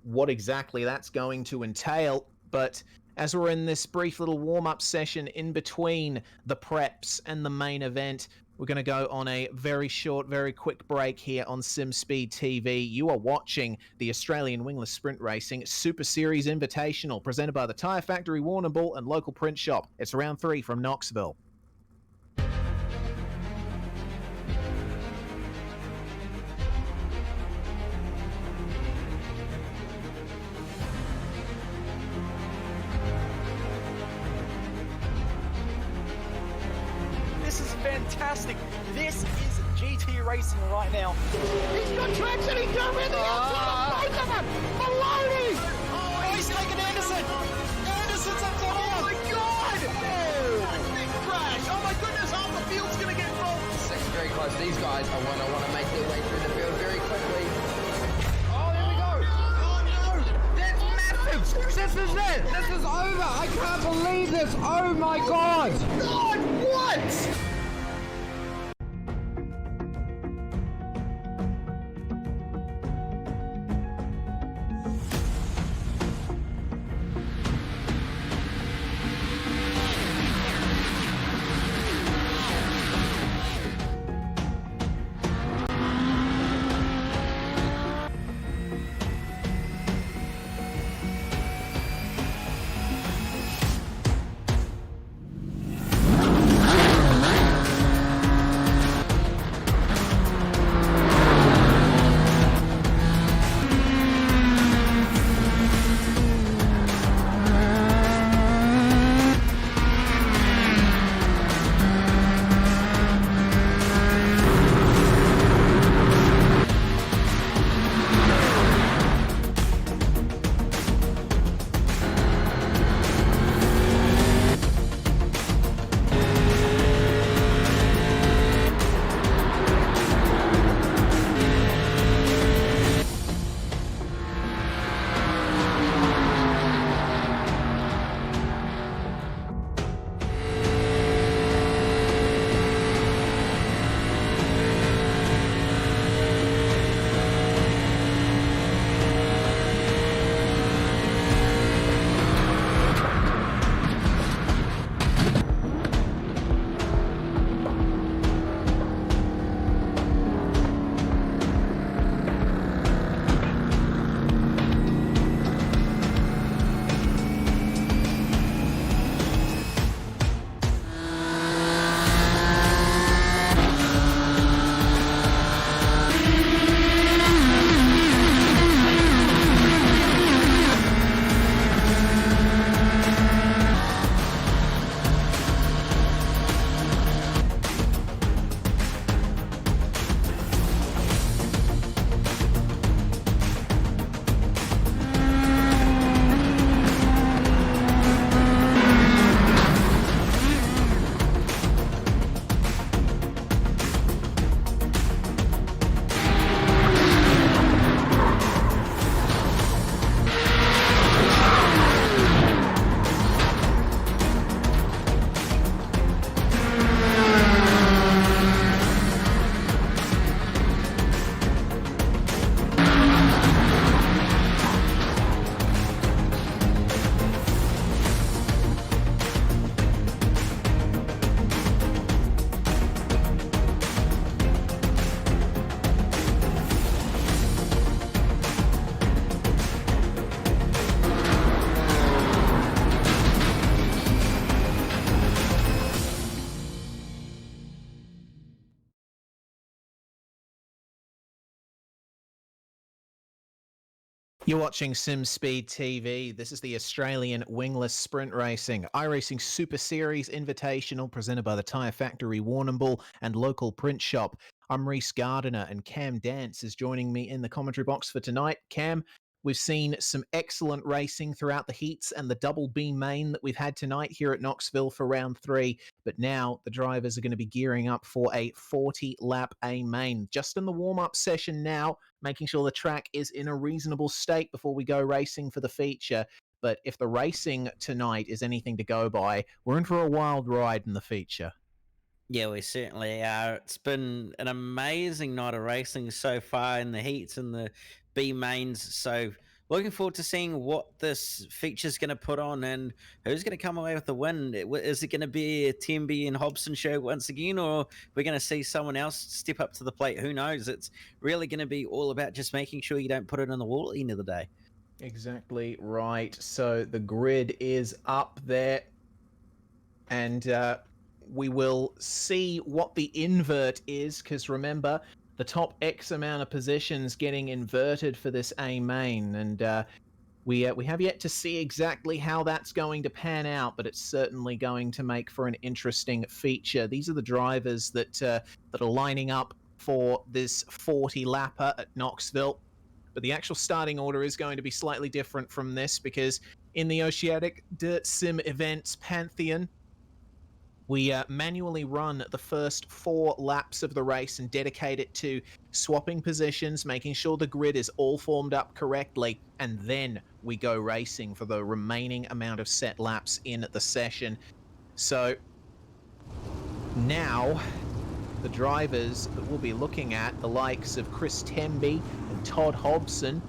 what exactly that's going to entail. But as we're in this brief little warm-up session in between the preps and the main event. We're going to go on a very short, very quick break here on SimSpeed TV. You are watching the Australian Wingless Sprint Racing Super Series Invitational, presented by the Tyre Factory Warrnambool and local print shop. It's round 3 from Knoxville. This is fantastic. This is GT racing right now. He's got traction, he's going around the outside of both of them! Maloney! Oh, he's taken Anderson! Anderson's up top Oh here! my god! Oh, big crash! Oh my goodness, half the field's gonna get involved. Second very close. These guys are want to make their way through the field very quickly. Oh, there we go. Oh no! That's massive. This is it. This is over. I can't believe this. Oh my God. God, what? You're watching SimSpeed TV. This is the Australian Wingless Sprint Racing iRacing Super Series Invitational, presented by the Tyre Factory Warrnambool and local print shop. I'm Reese Gardiner, and Cam Dance is joining me in the commentary box for tonight. Cam, we've seen some excellent racing throughout the heats and the double B main that we've had tonight here at Knoxville for round 3, but now the drivers are going to be gearing up for a 40-lap A main. Just in the warm-up session now, making sure the track is in a reasonable state before we go racing for the feature. But if the racing tonight is anything to go by, we're in for a wild ride in the feature. Yeah, we certainly are. It's been an amazing night of racing so far in the heats and the B mains. So looking forward to seeing what this feature's going to put on and who's going to come away with the win. Is it going to be a Temby and Hobson show once again, or we're going to see someone else step up to the plate? Who knows? It's really going to be all about just making sure you don't put it on the wall at the end of the day. Exactly right. So the grid is up there, and we will see what the invert is, because remember, the top X amount of positions getting inverted for this A main, and we have yet to see exactly how that's going to pan out, but it's certainly going to make for an interesting feature. These are the drivers that are lining up for this 40 lapper at Knoxville. But the actual starting order is going to be slightly different from this, because in the Oceanic Dirt Sim Events Pantheon, we manually run the first 4 laps of the race and dedicate it to swapping positions, making sure the grid is all formed up correctly, and then we go racing for the remaining amount of set laps in the session. So now the drivers that we'll be looking at, the likes of Chris Temby and Todd Hobson.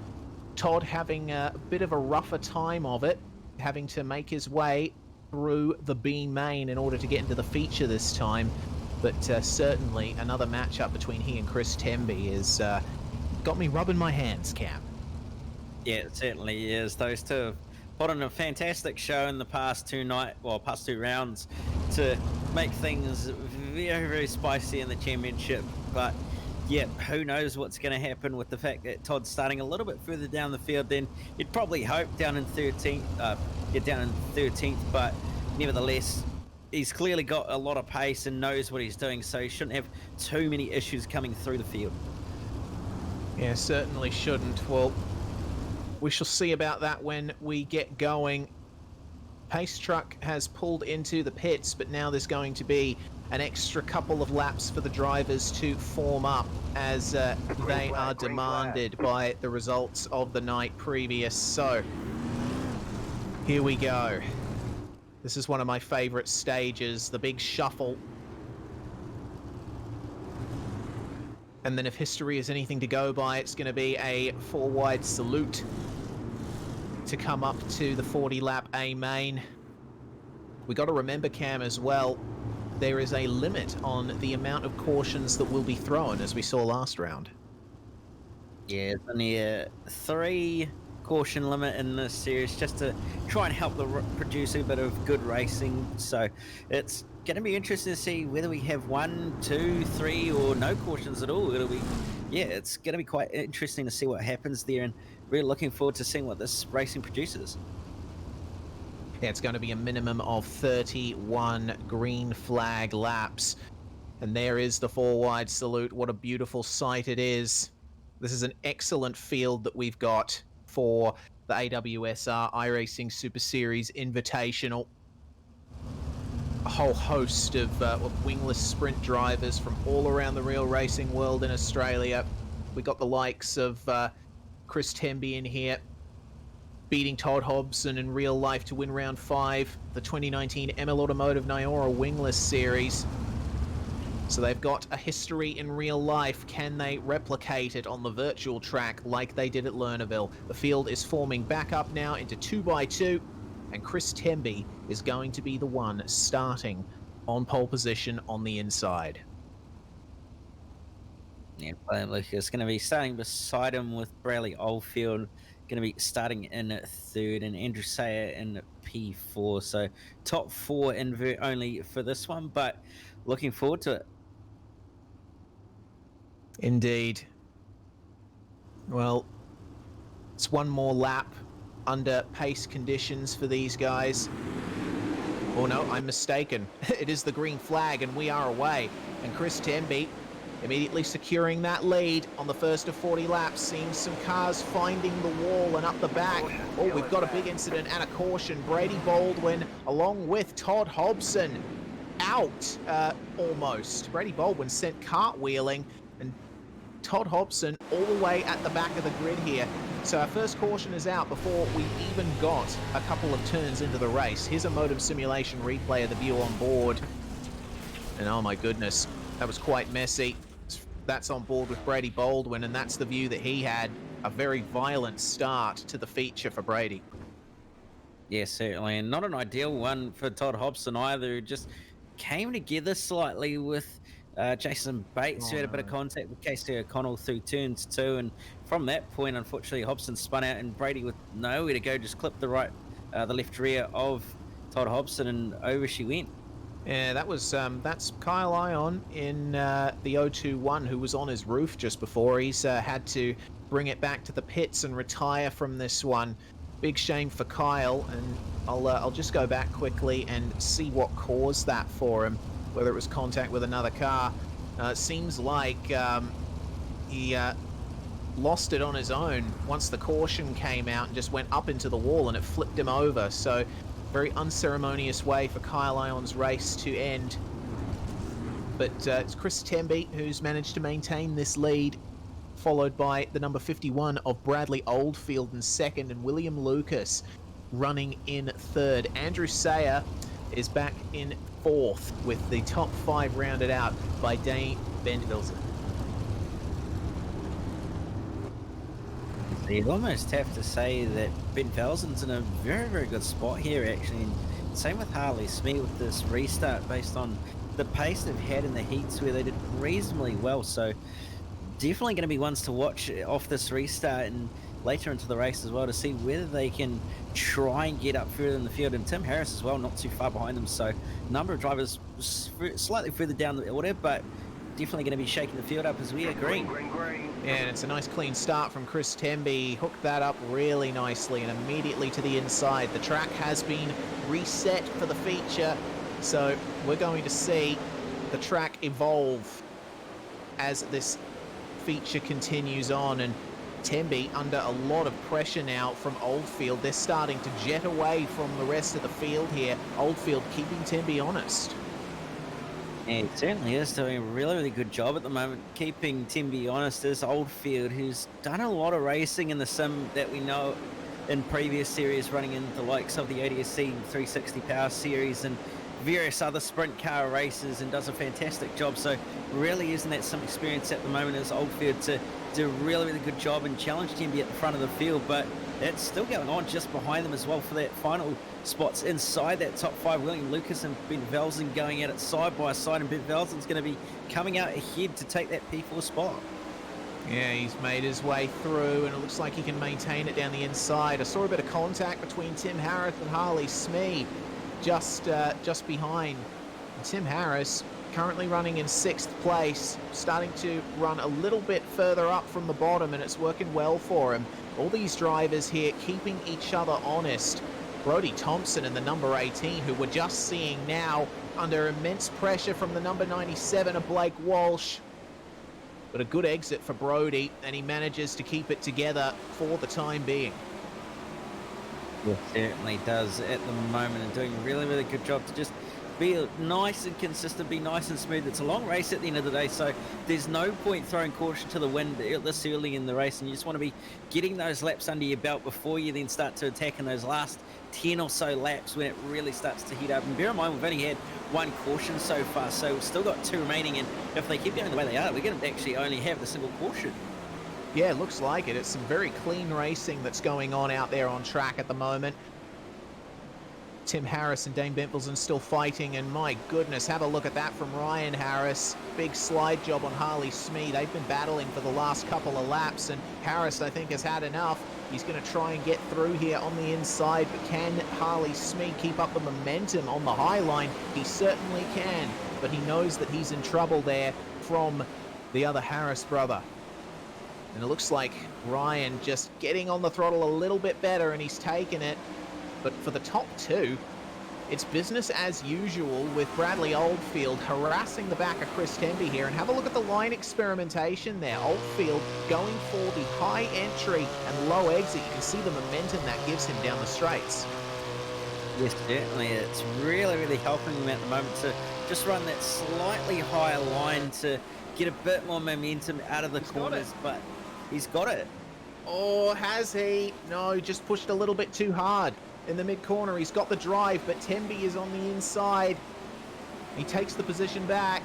Todd having a bit of a rougher time of it, having to make his way through the B main in order to get into the feature this time. But certainly another matchup between he and Chris Temby has got me rubbing my hands, Cam. Yeah, it certainly is. Those two have put on a fantastic show in the past 2 rounds to make things very, very spicy in the championship. But yeah, who knows what's going to happen with the fact that Todd's starting a little bit further down the field than you'd probably hope, down in 13th. But nevertheless, he's clearly got a lot of pace and knows what he's doing, so he shouldn't have too many issues coming through the field. Yeah, certainly shouldn't. Well, we shall see about that when we get going. Pace truck has pulled into the pits, but now there's going to be an extra couple of laps for the drivers to form up, as they are demanded by the results of the night previous. So here we go. This is one of my favorite stages, the big shuffle. And then if history is anything to go by, it's going to be a 4-wide salute to come up to the 40-lap A main. We got to remember, Cam, as well, there is a limit on the amount of cautions that will be thrown, as we saw last round. Yeah, it's only a 3 caution limit in this series, just to try and help produce a bit of good racing. So it's going to be interesting to see whether we have 1, 2, 3 or no cautions at all. It's going to be quite interesting to see what happens there, and really looking forward to seeing what this racing produces. Yeah, it's going to be a minimum of 31 green flag laps. And there is the 4-wide salute. What a beautiful sight it is. This is an excellent field that we've got for the AWSR iRacing Super Series Invitational. A whole host of wingless sprint drivers from all around the real racing world in Australia. We got the likes of Chris Temby in here, beating Todd Hobson in real life to win round 5, the 2019 ML Automotive Nyora Wingless Series. So they've got a history in real life. Can they replicate it on the virtual track like they did at Lernerville? The field is forming back up now into 2x2, and Chris Temby is going to be the one starting on pole position on the inside. Yeah, Brian Lucas going to be starting beside him, with Bradley Oldfield going to be starting in 3rd, and Andrew Sayer in P4. So top 4 invert only for this one, but looking forward to it. Indeed. Well, it's one more lap under pace conditions for these guys. Oh no, I'm mistaken. It is the green flag and we are away. And Chris Temby immediately securing that lead on the first of 40 laps, seeing some cars finding the wall and up the back. Oh, we've got a big incident and a caution. Brady Baldwin along with Todd Hobson out almost. Brady Baldwin sent cartwheeling, and Todd Hobson all the way at the back of the grid here. So our first caution is out before we even got a couple of turns into the race. Here's a modem simulation replay of the view on board. And oh my goodness, that was quite messy. That's on board with Brady Baldwin, and that's the view that he had. a very violent start to the feature for Brady. Yeah, certainly, and not an ideal one for Todd Hobson either, who just came together slightly with Jason Bates, who had a bit of contact with Casey O'Connell through turns 2, and from that point, unfortunately, Hobson spun out, and Brady, with nowhere to go, just clipped the left rear of Todd Hobson, and over she went. Yeah, that's Kyle Ion in the 021 who was on his roof just before. He's had to bring it back to the pits and retire from this one. Big shame for Kyle, and I'll just go back quickly and see what caused that for him, whether it was contact with another car. Seems like he lost it on his own once the caution came out and just went up into the wall and it flipped him over. So very unceremonious way for Kyle Ion's race to end. But it's Chris Temby who's managed to maintain this lead, followed by the number 51 of Bradley Oldfield in second, and William Lucas running in third. Andrew Sayer is back in fourth, with the top 5 rounded out by Dane Bentvilson. You'd almost have to say that Ben Velsen's in a very, very good spot here, actually. And same with Harley Smith with this restart, based on the pace they've had in the heats where they did reasonably well. So definitely going to be ones to watch off this restart and later into the race as well, to see whether they can try and get up further in the field. And Tim Harris as well, not too far behind them. So number of drivers slightly further down the order, but definitely going to be shaking the field up as we agree. Yeah, and it's a nice clean start from Chris Temby. Hooked that up really nicely and immediately to the inside. The track has been reset for the feature, so we're going to see the track evolve as this feature continues on. And Temby under a lot of pressure now from Oldfield. They're starting to jet away from the rest of the field here. Oldfield keeping Temby honest. Yeah, he certainly is doing a really, really good job at the moment, keeping Timby honest. Is Oldfield, who's done a lot of racing in the sim that we know in previous series, running in the likes of the AWSR 360 Power Series and various other sprint car races, and does a fantastic job. So really using that sim experience at the moment as Oldfield to do a really, really good job and challenge Timby at the front of the field. But it's still going on just behind them as well for that final spots inside that top 5. William Lucas and Ben Velsen going at it side by side, and Ben Velsen's going to be coming out ahead to take that P4 spot. Yeah, he's made his way through, and it looks like he can maintain it down the inside. I saw a bit of contact between Tim Harris and Harley Smee just behind. And Tim Harris currently running in 6th place, starting to run a little bit further up from the bottom, and it's working well for him. All these drivers here keeping each other honest. Brody Thompson and the number 18, who we're just seeing now under immense pressure from the number 97 of Blake Walsh. But a good exit for Brody, and he manages to keep it together for the time being. Yeah, certainly does at the moment, and doing a really, really good job to just be nice and consistent, be nice and smooth. It's a long race at the end of the day, so there's no point throwing caution to the wind this early in the race, and you just want to be getting those laps under your belt before you then start to attack in those last 10 or so laps when it really starts to heat up. And bear in mind, we've only had 1 caution so far, so we've still got 2 remaining, and if they keep going the way they are, we're going to actually only have the single caution. Yeah, it looks like it. It's some very clean racing that's going on out there on track at the moment. Tim Harris and Dane Bentvilson still fighting, and my goodness, have a look at that from Ryan Harris. Big slide job on Harley Smee. They've been battling for the last couple of laps, and Harris, I think, has had enough. He's going to try and get through here on the inside, but can Harley Smee keep up the momentum on the high line? He certainly can, but he knows that he's in trouble there from the other Harris brother. And it looks like Ryan just getting on the throttle a little bit better, and he's taken it. But for the top 2, it's business as usual with Bradley Oldfield harassing the back of Chris Temby here. And have a look at the line experimentation there. Oldfield going for the high entry and low exit. You can see the momentum that gives him down the straights. Yes, certainly. It's really, really helping him at the moment to just run that slightly higher line to get a bit more momentum out of the corners, but he's got it. Oh, has he? No, he just pushed a little bit too hard. In the mid-corner, he's got the drive, but Temby is on the inside. He takes the position back.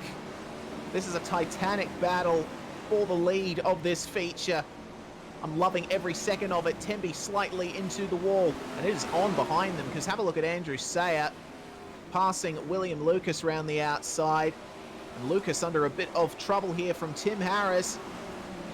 This is a titanic battle for the lead of this feature. I'm loving every second of it. Temby slightly into the wall, and it is on behind them, because have a look at Andrew Sayer passing William Lucas around the outside. And Lucas under a bit of trouble here from Tim Harris.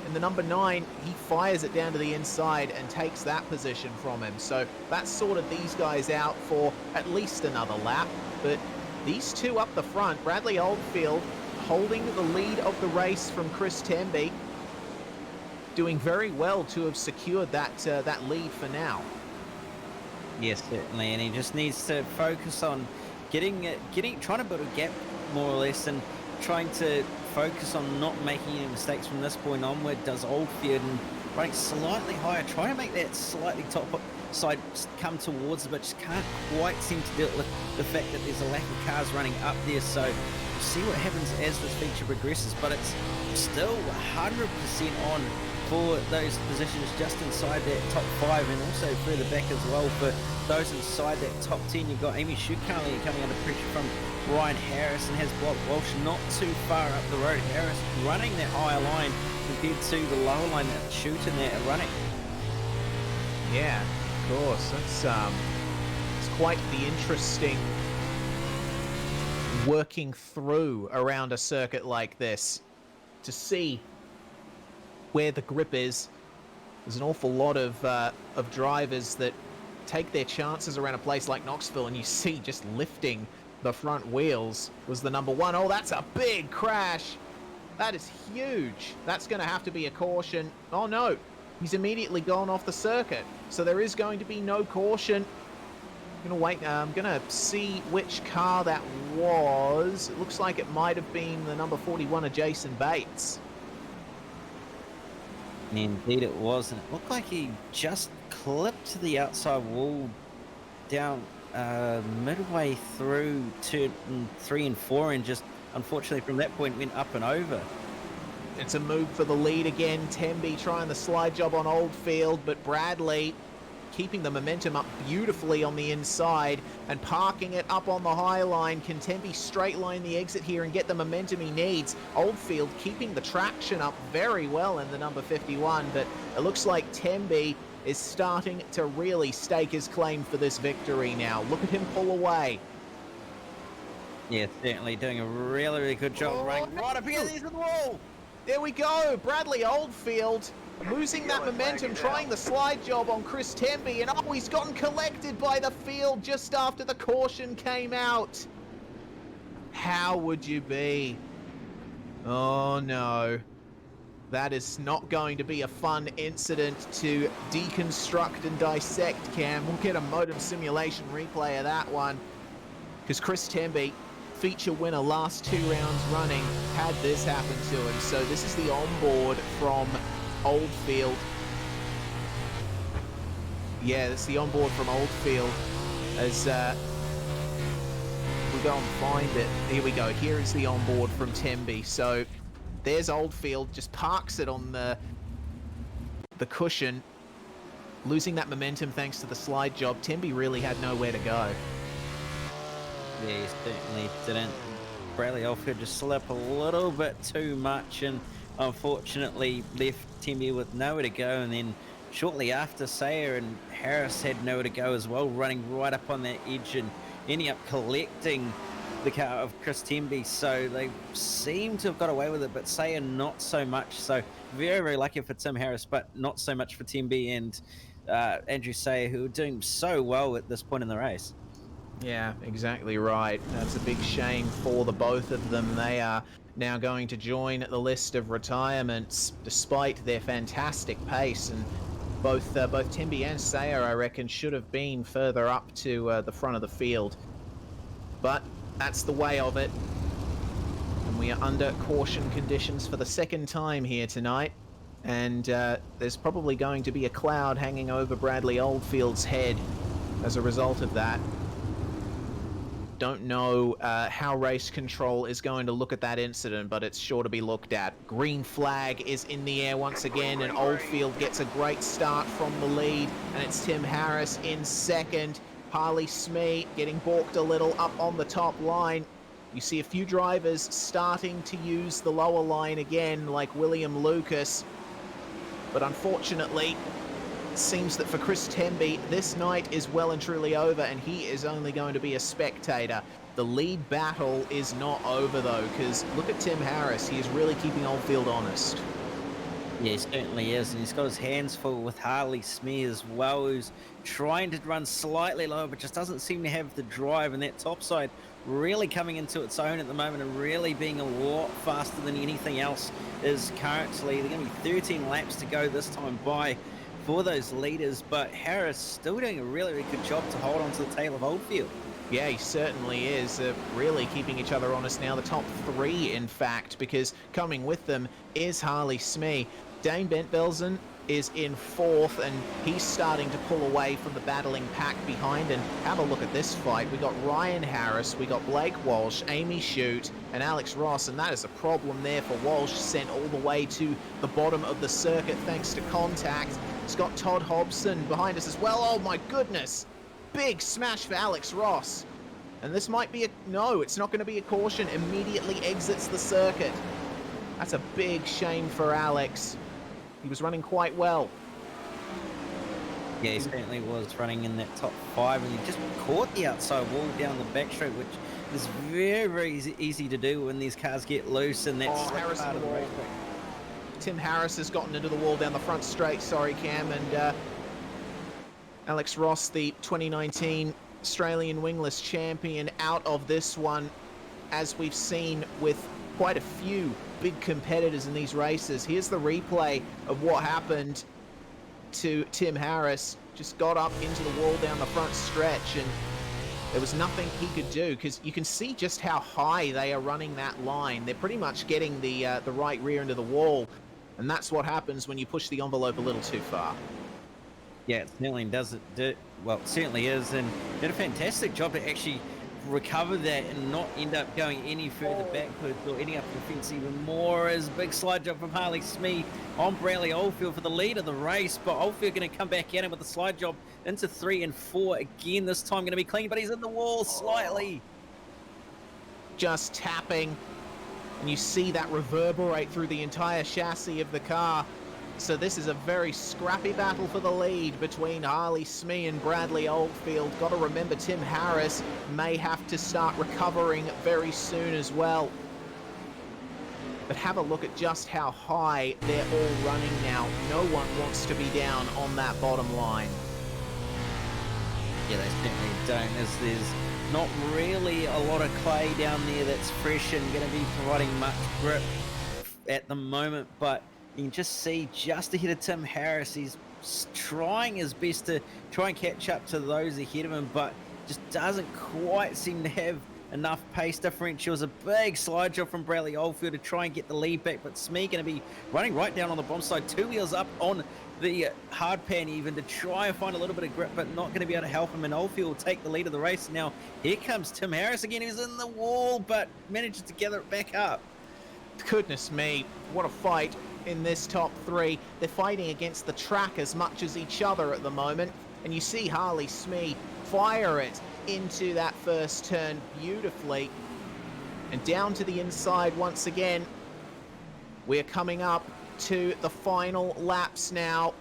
In the number 9, he fires it down to the inside and takes that position from him. So that's sorted these guys out for at least another lap. But these two up the front, Bradley Oldfield holding the lead of the race from Chris Temby, doing very well to have secured that lead for now. Yes, certainly, and he just needs to focus on trying to build a gap more or less, and trying to focus on not making any mistakes from this point onward. Does Oldfield and running slightly higher, trying to make that slightly top side come towards it, but just can't quite seem to deal with the fact that there's a lack of cars running up there. So we'll see what happens as this feature progresses, but it's still 100% on for those positions just inside that top 5, and also further back as well for those inside that top 10. You've got Amy Schukarli coming under pressure from Ryan Harris, and has Block Walsh not too far up the road. Harris running that higher line compared to the lower line that shooting there and running. Yeah, of course. It's quite the interesting working through around a circuit like this to see where the grip is. There's an awful lot of drivers that take their chances around a place like Knoxville, and you see just lifting the front wheels was the number 1. Oh, that's a big crash. That is huge. That's going to have to be a caution. Oh no, he's immediately gone off the circuit, so there is going to be no caution. I'm gonna wait. I'm gonna see which car that was. It looks like it might have been the number 41 of Jason Bates. Indeed it was, and it looked like he just clipped the outside wall down midway through turn 3 and 4, and just unfortunately from that point went up and over. It's a move for the lead again. Temby trying the slide job on Oldfield, but Bradley keeping the momentum up beautifully on the inside and parking it up on the high line. Can Temby straight line the exit here and get the momentum he needs? Oldfield keeping the traction up very well in the number 51, but it looks like Temby is starting to really stake his claim for this victory now. Look at him pull away. Yeah, certainly doing a really, really good job running right up here. There's the wall. There we go. Bradley Oldfield losing that momentum, trying the slide job on Chris Temby, and oh, he's gotten collected by the field just after the caution came out. How would you be? Oh no. That is not going to be a fun incident to deconstruct and dissect, Cam. We'll get a modem simulation replay of that one, because Chris Temby, feature winner last 2 rounds running, had this happen to him. So this is the onboard from Oldfield. Yeah, it's the onboard from Oldfield as we go and find it. Here we go. Here is the onboard from Temby. So there's Oldfield, just parks it on the cushion, losing that momentum thanks to the slide job. Temby really had nowhere to go. Yeah, he certainly didn't. Bradley Oldfield just slipped a little bit too much, and unfortunately left Temby with nowhere to go. And then shortly after, Sayer and Harris had nowhere to go as well, running right up on that edge and ending up collecting the car of Chris Temby. So they seem to have got away with it, but Sayer not so much. So very, very lucky for Tim Harris, but not so much for Temby and Andrew Sayer, who are doing so well at this point in the race. Yeah, exactly right. That's a big shame for the both of them. They are now going to join the list of retirements despite their fantastic pace, and both Temby and Sayer, I reckon, should have been further up to the front of the field. But that's the way of it. And we are under caution conditions for the second time here tonight. And there's probably going to be a cloud hanging over Bradley Oldfield's head as a result of that. Don't know how race control is going to look at that incident, but it's sure to be looked at. Green flag is in the air once again, and Oldfield gets a great start from the lead, and it's Tim Harris in second. Harley Smee getting balked a little up on the top line. You see a few drivers starting to use the lower line again, like William Lucas. But unfortunately, it seems that for Chris Temby, this night is well and truly over, and he is only going to be a spectator. The lead battle is not over, though, because look at Tim Harris. He is really keeping Oldfield honest. Yeah, he certainly is, and he's got his hands full with Harley Smee as well, who's trying to run slightly lower, but just doesn't seem to have the drive, and that top side really coming into its own at the moment and really being a lot faster than anything else is currently. They're going to be 13 laps to go this time by for those leaders, but Harris still doing a really, really good job to hold on to the tail of Oldfield. Yeah, he certainly is. Really keeping each other honest now. The top three, in fact, because coming with them is Harley Smee. Dane Bentvelsen is in fourth, and he's starting to pull away from the battling pack behind. And have a look at this fight. We got Ryan Harris, we got Blake Walsh, Amy Shute, and Alex Ross, and that is a problem there for Walsh, sent all the way to the bottom of the circuit thanks to contact. It's got Todd Hobson behind us as well. Oh my goodness! Big smash for Alex Ross. And this might be a... No, it's not going to be a caution. Immediately exits the circuit. That's a big shame for Alex. He was running quite well. Yeah, he certainly was running in that top five, and he just caught the outside wall down the back straight, which is very, very easy to do when these cars get loose, and that's Harris part in of the the wall. race. Tim Harris has gotten into the wall down the front straight. Sorry, Cam. And Alex Ross, the 2019 Australian wingless champion, out of this one, as we've seen with quite a few big competitors in these races. Here's the replay of what happened to Tim Harris. Just got up into the wall down the front stretch, and there was nothing he could do, because you can see just how high they are running that line. They're pretty much getting the right rear into the wall, and that's what happens when you push the envelope a little too far. Yeah, it certainly does it. Well, it certainly is, and did a fantastic job to actually recover that and not end up going any further backwards or ending up the fence even more. As big slide job from Harley Smee on Bradley Oldfield for the lead of the race, but Oldfield going to come back at him with a slide job into 3 and 4 again. This time going to be clean, but he's in the wall slightly. Just tapping, and you see that reverberate through the entire chassis of the car. So this is a very scrappy battle for the lead between Harley Smee and Bradley Oldfield. Got to remember, Tim Harris may have to start recovering very soon as well. But have a look at just how high they're all running now. No one wants to be down on that bottom line. Yeah, they certainly don't, as there's not really a lot of clay down there that's fresh and going to be providing much grip at the moment, but you can just see just ahead of Tim Harris, he's trying his best to try and catch up to those ahead of him, but just doesn't quite seem to have enough pace differential. It was a big slide job from Bradley Oldfield to try and get the lead back, but Smee going to be running right down on the bottom side, 2 wheels up on the hard pan even to try and find a little bit of grip, but not going to be able to help him, and Oldfield will take the lead of the race. Now here comes Tim Harris again, who's in the wall, but manages to gather it back up. Goodness me, what a fight in this top three. They're fighting against the track as much as each other at the moment, and you see Harley Smee fire it into that first turn beautifully, and down to the inside once again. We're coming up to the final laps now,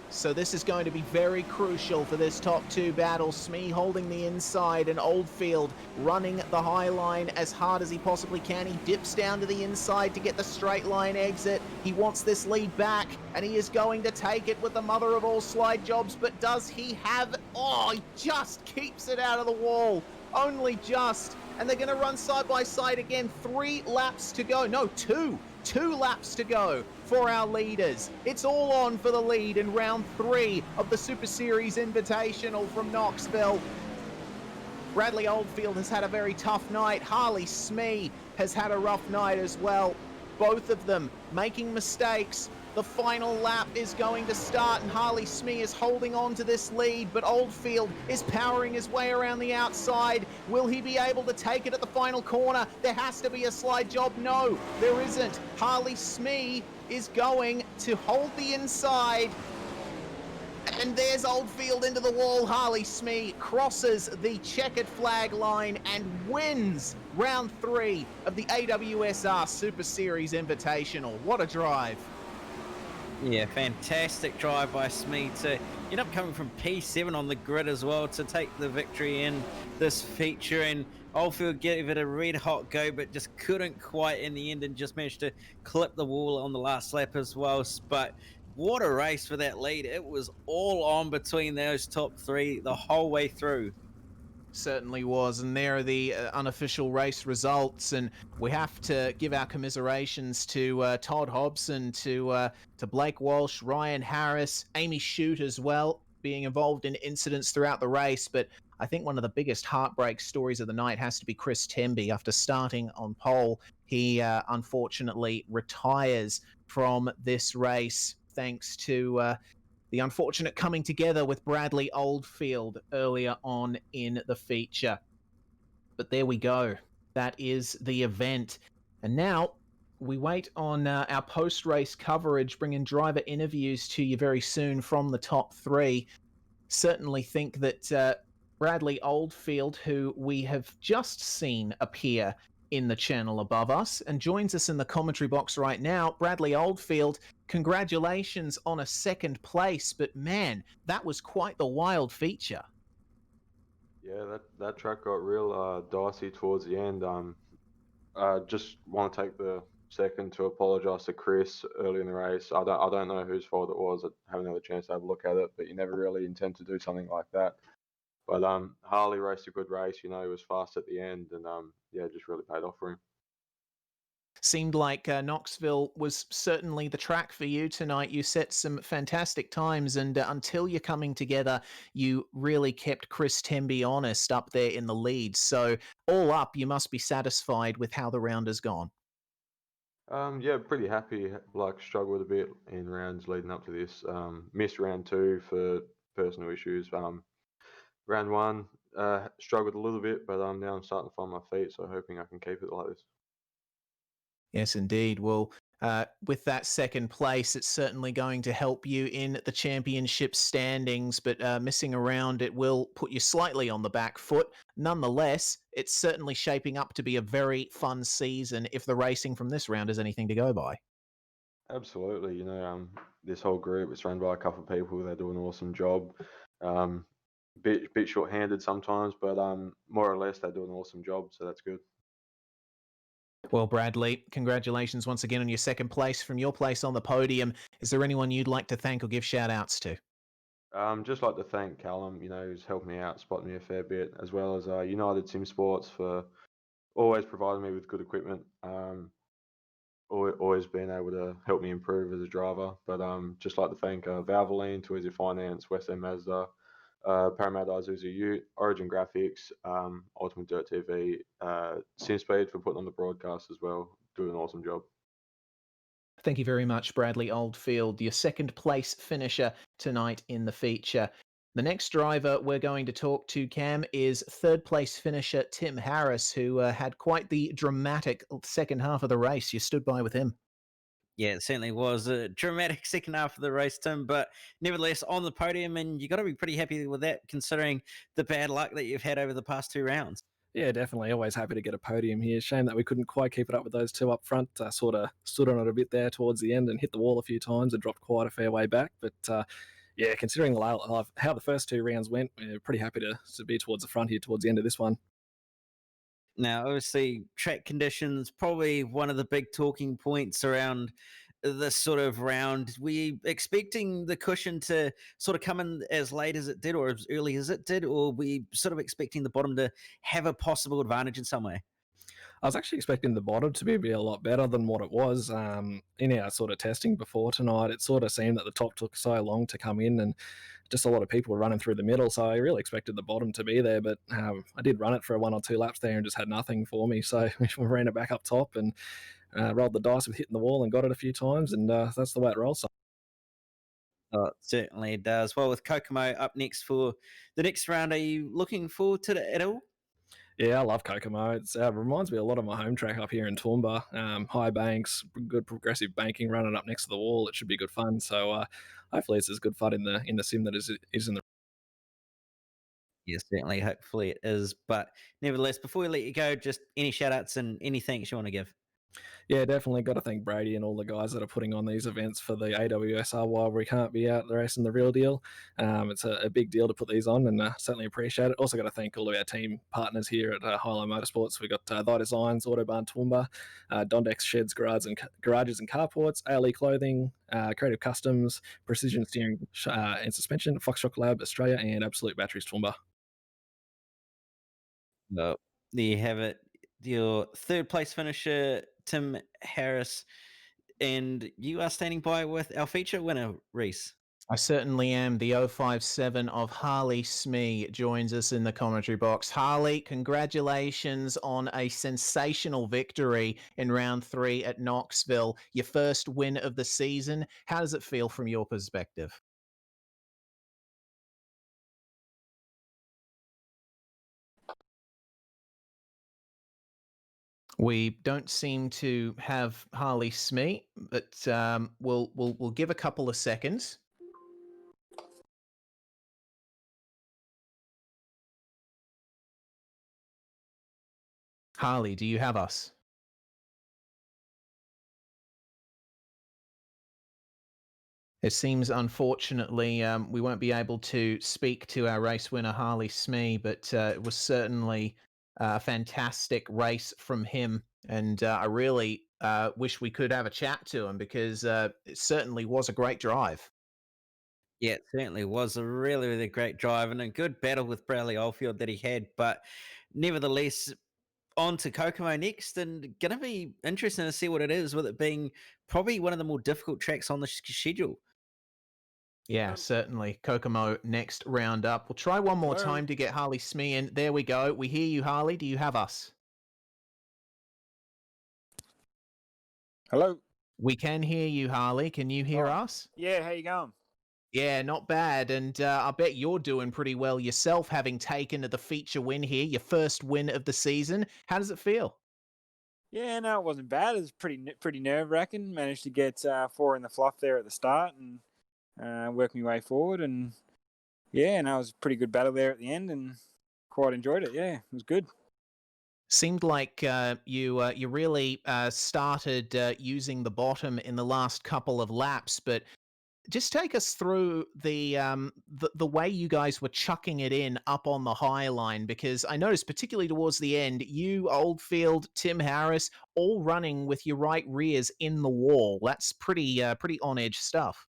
so this is going to be very crucial for this top two battle. Smee holding the inside and Oldfield running the high line as hard as he possibly can. He dips down to the inside to get the straight line exit. He wants this lead back, and he is going to take it with the mother of all slide jobs, but does he have... Oh, he just keeps it out of the wall. Only just. And they're going to run side by side again. 3 laps to go. No, 2. 2 laps to go for our leaders. It's all on for the lead in round 3 of the Super Series Invitational from Knoxville. Bradley Oldfield has had a very tough night. Harley Smee has had a rough night as well. Both of them making mistakes. The final lap is going to start, and Harley Smee is holding on to this lead, but Oldfield is powering his way around the outside. Will he be able to take it at the final corner? There has to be a slide job. No, there isn't. Harley Smee is going to hold the inside. And there's Oldfield into the wall. Harley Smee crosses the checkered flag line and wins round 3 of the AWSR Super Series Invitational. What a drive. Yeah, fantastic drive by Smee to end up coming from P7 on the grid as well to take the victory in this feature. And Oldfield gave it a red hot go, but just couldn't quite in the end and just managed to clip the wall on the last lap as well. But what a race for that lead. It was all on between those top three the whole way through. Certainly was, and there are the unofficial race results, and we have to give our commiserations to Todd Hobson, to Blake Walsh, Ryan Harris, Amy Shute as well, being involved in incidents throughout the race. But I think one of the biggest heartbreak stories of the night has to be Chris Temby. After starting on pole, he unfortunately retires from this race thanks to the unfortunate coming together with Bradley Oldfield earlier on in the feature. But there we go. That is the event. And now we wait on our post-race coverage, bringing driver interviews to you very soon from the top three. Certainly think that Bradley Oldfield, who we have just seen appear in the channel above us and joins us in the commentary box right now. Bradley Oldfield, congratulations on a second place, but man, that was quite the wild feature. Yeah, that track got real dicey towards the end. Just want to take the second to apologise to Chris early in the race. I don't know whose fault it was. I haven't had a chance to have a look at it, but you never really intend to do something like that. But Harley raced a good race. You know, he was fast at the end, and yeah, just really paid off for him. Seemed like Knoxville was certainly the track for you tonight. You set some fantastic times, and until you're coming together, you really kept Chris Temby honest up there in the lead. So all up, you must be satisfied with how the round has gone. Yeah, pretty happy. Like struggled a bit in rounds leading up to this. Missed round two for personal issues. Round one struggled a little bit, but now I'm starting to find my feet. So hoping I can keep it like this. Yes, indeed. Well, with that second place, it's certainly going to help you in the championship standings, but missing around, it will put you slightly on the back foot. Nonetheless, it's certainly shaping up to be a very fun season if the racing from this round is anything to go by. Absolutely. You know, this whole group is run by a couple of people. They do an awesome job. Bit short-handed sometimes, but more or less they do an awesome job. So that's good. Well, Bradley, congratulations once again on your second place. From your place on the podium, is there anyone you'd like to thank or give shout-outs to? Just like to thank Callum, you know, who's helped me out, spotted me a fair bit, as well as United Sim Sports for always providing me with good equipment. Always been able to help me improve as a driver. But just like to thank Valvoline, Twizy Finance, West End Mazda, Paramount Isuzu Ute, Origin Graphics, Ultimate Dirt TV, SimSpeed for putting on the broadcast as well. Doing an awesome job. Thank you very much, Bradley Oldfield, your second place finisher tonight in the feature. The next driver we're going to talk to, Cam, is third place finisher Tim Harris, who had quite the dramatic second half of the race. You stood by with him. Yeah, it certainly was a dramatic second half of the race, Tim, but nevertheless on the podium, and you got to be pretty happy with that considering the bad luck that you've had over the past two rounds. Yeah, definitely. Always happy to get a podium here. Shame that we couldn't quite keep it up with those two up front. Sort of stood on it a bit there towards the end and hit the wall a few times and dropped quite a fair way back. But yeah, considering how the first two rounds went, we're pretty happy to be towards the front here towards the end of this one. Now, obviously, track conditions, probably one of the big talking points around this sort of round. Were you expecting the cushion to sort of come in as late as it did or as early as it did, or were you sort of expecting the bottom to have a possible advantage in some way? I was actually expecting the bottom to be a lot better than what it was. In our sort of testing before tonight, it sort of seemed that the top took so long to come in and just a lot of people were running through the middle. So I really expected the bottom to be there, but I did run it for 1 or 2 laps there and just had nothing for me. So we ran it back up top and rolled the dice with hitting the wall and got it a few times. And that's the way it rolls. Oh, it certainly does. Well, with Kokomo up next for the next round, are you looking forward to it at all? Yeah, I love Kokomo. It reminds me a lot of my home track up here in Toowoomba. High banks, good progressive banking running up next to the wall. It should be good fun. So hopefully it's as good fun in the sim that is in the. Yeah, certainly. Hopefully it is. But nevertheless, before we let you go, just any shout outs and any thanks you want to give. Yeah, definitely got to thank Brady and all the guys that are putting on these events for the AWSR while we can't be out racing the real deal. It's a big deal to put these on, and certainly appreciate it. Also got to thank all of our team partners here at Highline Motorsports. We've got Thy Designs, Autobarn Toowoomba, Dondex Sheds, Garages and Carports, ALE Clothing, Creative Customs, Precision Steering and Suspension, Foxrock Lab Australia, and Absolute Batteries Toowoomba. Well, there you have it. Your third place finisher, Tim Harris, and you are standing by with our feature winner, Reese. I certainly am. The 057 of Harley Smee joins us in the commentary box. Harley, congratulations on a sensational victory in round 3 at Knoxville. Your first win of the season. How does it feel from your perspective? We don't seem to have Harley Smee, but we'll give a couple of seconds. Harley, do you have us? It seems, unfortunately, we won't be able to speak to our race winner, Harley Smee, but it was certainly a fantastic race from him. And I really wish we could have a chat to him because it certainly was a great drive. Yeah, it certainly was a really, really great drive and a good battle with Bradley Oldfield that he had. But nevertheless, on to Kokomo next, and going to be interesting to see what it is, with it being probably one of the more difficult tracks on the schedule. Yeah, certainly. Kokomo next round up. We'll try one more time to get Harley Smee in. There we go. We hear you, Harley. Do you have us? Hello. We can hear you, Harley. Can you hear us? Yeah, how you going? Yeah, not bad. And I bet you're doing pretty well yourself, having taken the feature win here, your first win of the season. How does it feel? Yeah, no, it wasn't bad. It was pretty nerve wracking. Managed to get 4 in the fluff there at the start and work my way forward. And yeah, no, it was a pretty good battle there at the end, and quite enjoyed it. Yeah, it was good. Seemed like you really started using the bottom in the last couple of laps, but just take us through the way you guys were chucking it in up on the high line, because I noticed particularly towards the end, you, Oldfield, Tim Harris, all running with your right rears in the wall. That's pretty on edge stuff.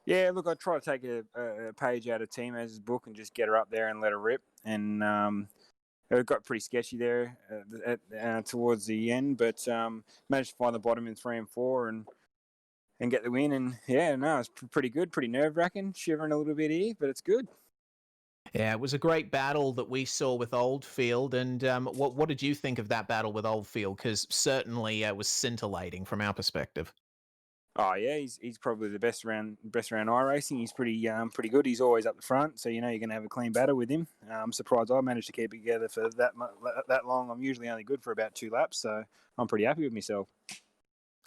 Yeah, look, I try to take a page out of Team Az's book and just get her up there and let her rip. And it got pretty sketchy there towards the end, but managed to find the bottom in 3 and 4 and get the win. And yeah, no, it's pretty good, pretty nerve wracking, shivering a little bit here, but it's good. Yeah, it was a great battle that we saw with Oldfield. And what did you think of that battle with Oldfield? Because certainly it was scintillating from our perspective. Oh yeah, he's probably the best around iRacing. He's pretty good. He's always up the front, so you know you're going to have a clean battle with him. I'm surprised I managed to keep it together for that long. I'm usually only good for about 2 laps, so I'm pretty happy with myself.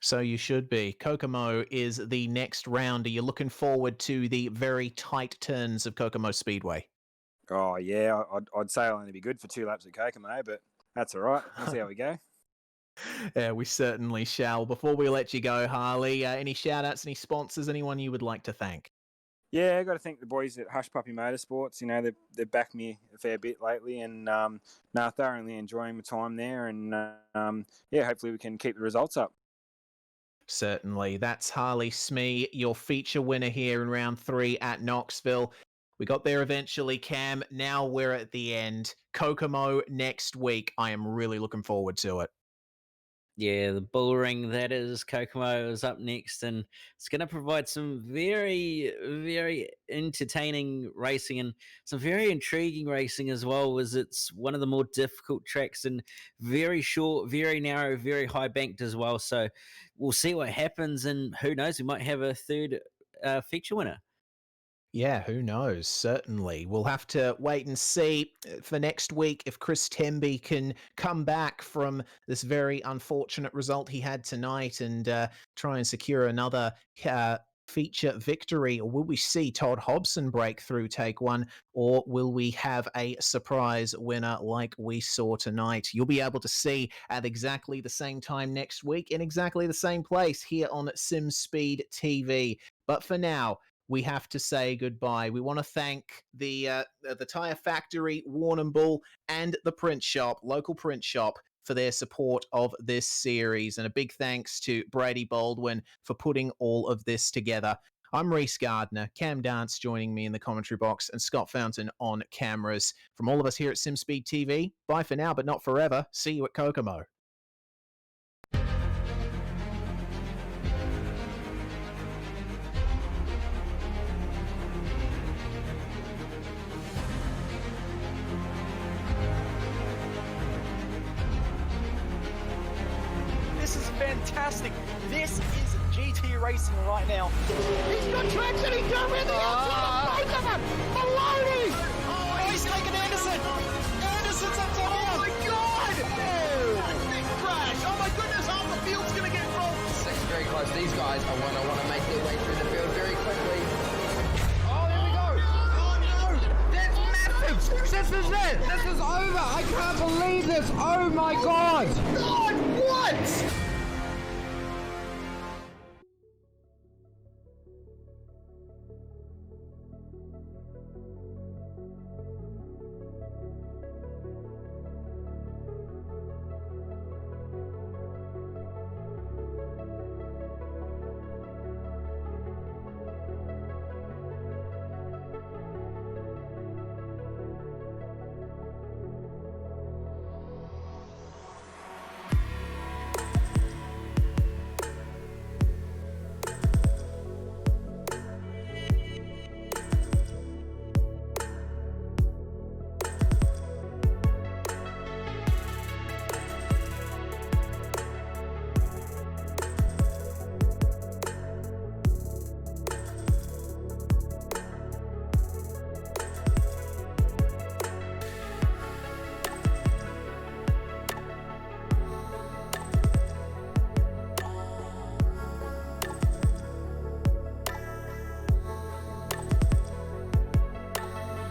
So you should be. Kokomo is the next round. Are you looking forward to the very tight turns of Kokomo Speedway? Oh yeah, I'd say I'll only be good for 2 laps at Kokomo, but that's all right. We'll see how we go. Yeah, we certainly shall. Before we let you go, Harley, any shout-outs, any sponsors, anyone you would like to thank? Yeah, I got to thank the boys at Hush Puppy Motorsports. You know, they've backed me a fair bit lately, and thoroughly enjoying my time there. And yeah, hopefully we can keep the results up. Certainly. That's Harley Smee, your feature winner here in round 3 at Knoxville. We got there eventually, Cam. Now we're at the end. Kokomo next week. I am really looking forward to it. Yeah, the bull ring that is Kokomo is up next, and it's going to provide some very, very entertaining racing and some very intriguing racing as well, as it's one of the more difficult tracks and very short, very narrow, very high banked as well. So we'll see what happens, and who knows, we might have a third feature winner. Yeah, who knows? Certainly. We'll have to wait and see for next week if Chris Temby can come back from this very unfortunate result he had tonight and try and secure another feature victory, or will we see Todd Hobson break through take one, or will we have a surprise winner like we saw tonight? You'll be able to see at exactly the same time next week in exactly the same place here on SimSpeed TV. But for now, we have to say goodbye. We want to thank the Tyre Factory Warrnambool and the print shop, local print shop, for their support of this series. And a big thanks to Brady Baldwin for putting all of this together. I'm Reese Gardner, Cam Dance joining me in the commentary box, and Scott Fountain on cameras. From all of us here at SimSpeed TV, bye for now, but not forever. See you at Kokomo. This is fantastic. This is GT racing right now. He's got traction, he's got with the outside, both of them! Maloney! Oh, he's taken Anderson. Anderson's up top. Oh my God! Oh, big crash. Oh my goodness, half the field's going to get rolled. Section's very close. These guys are going to want to make their way through the field very quickly. Oh, there we go. Oh no! That's massive! This is it! This is over! I can't believe this! Oh my God! God, what?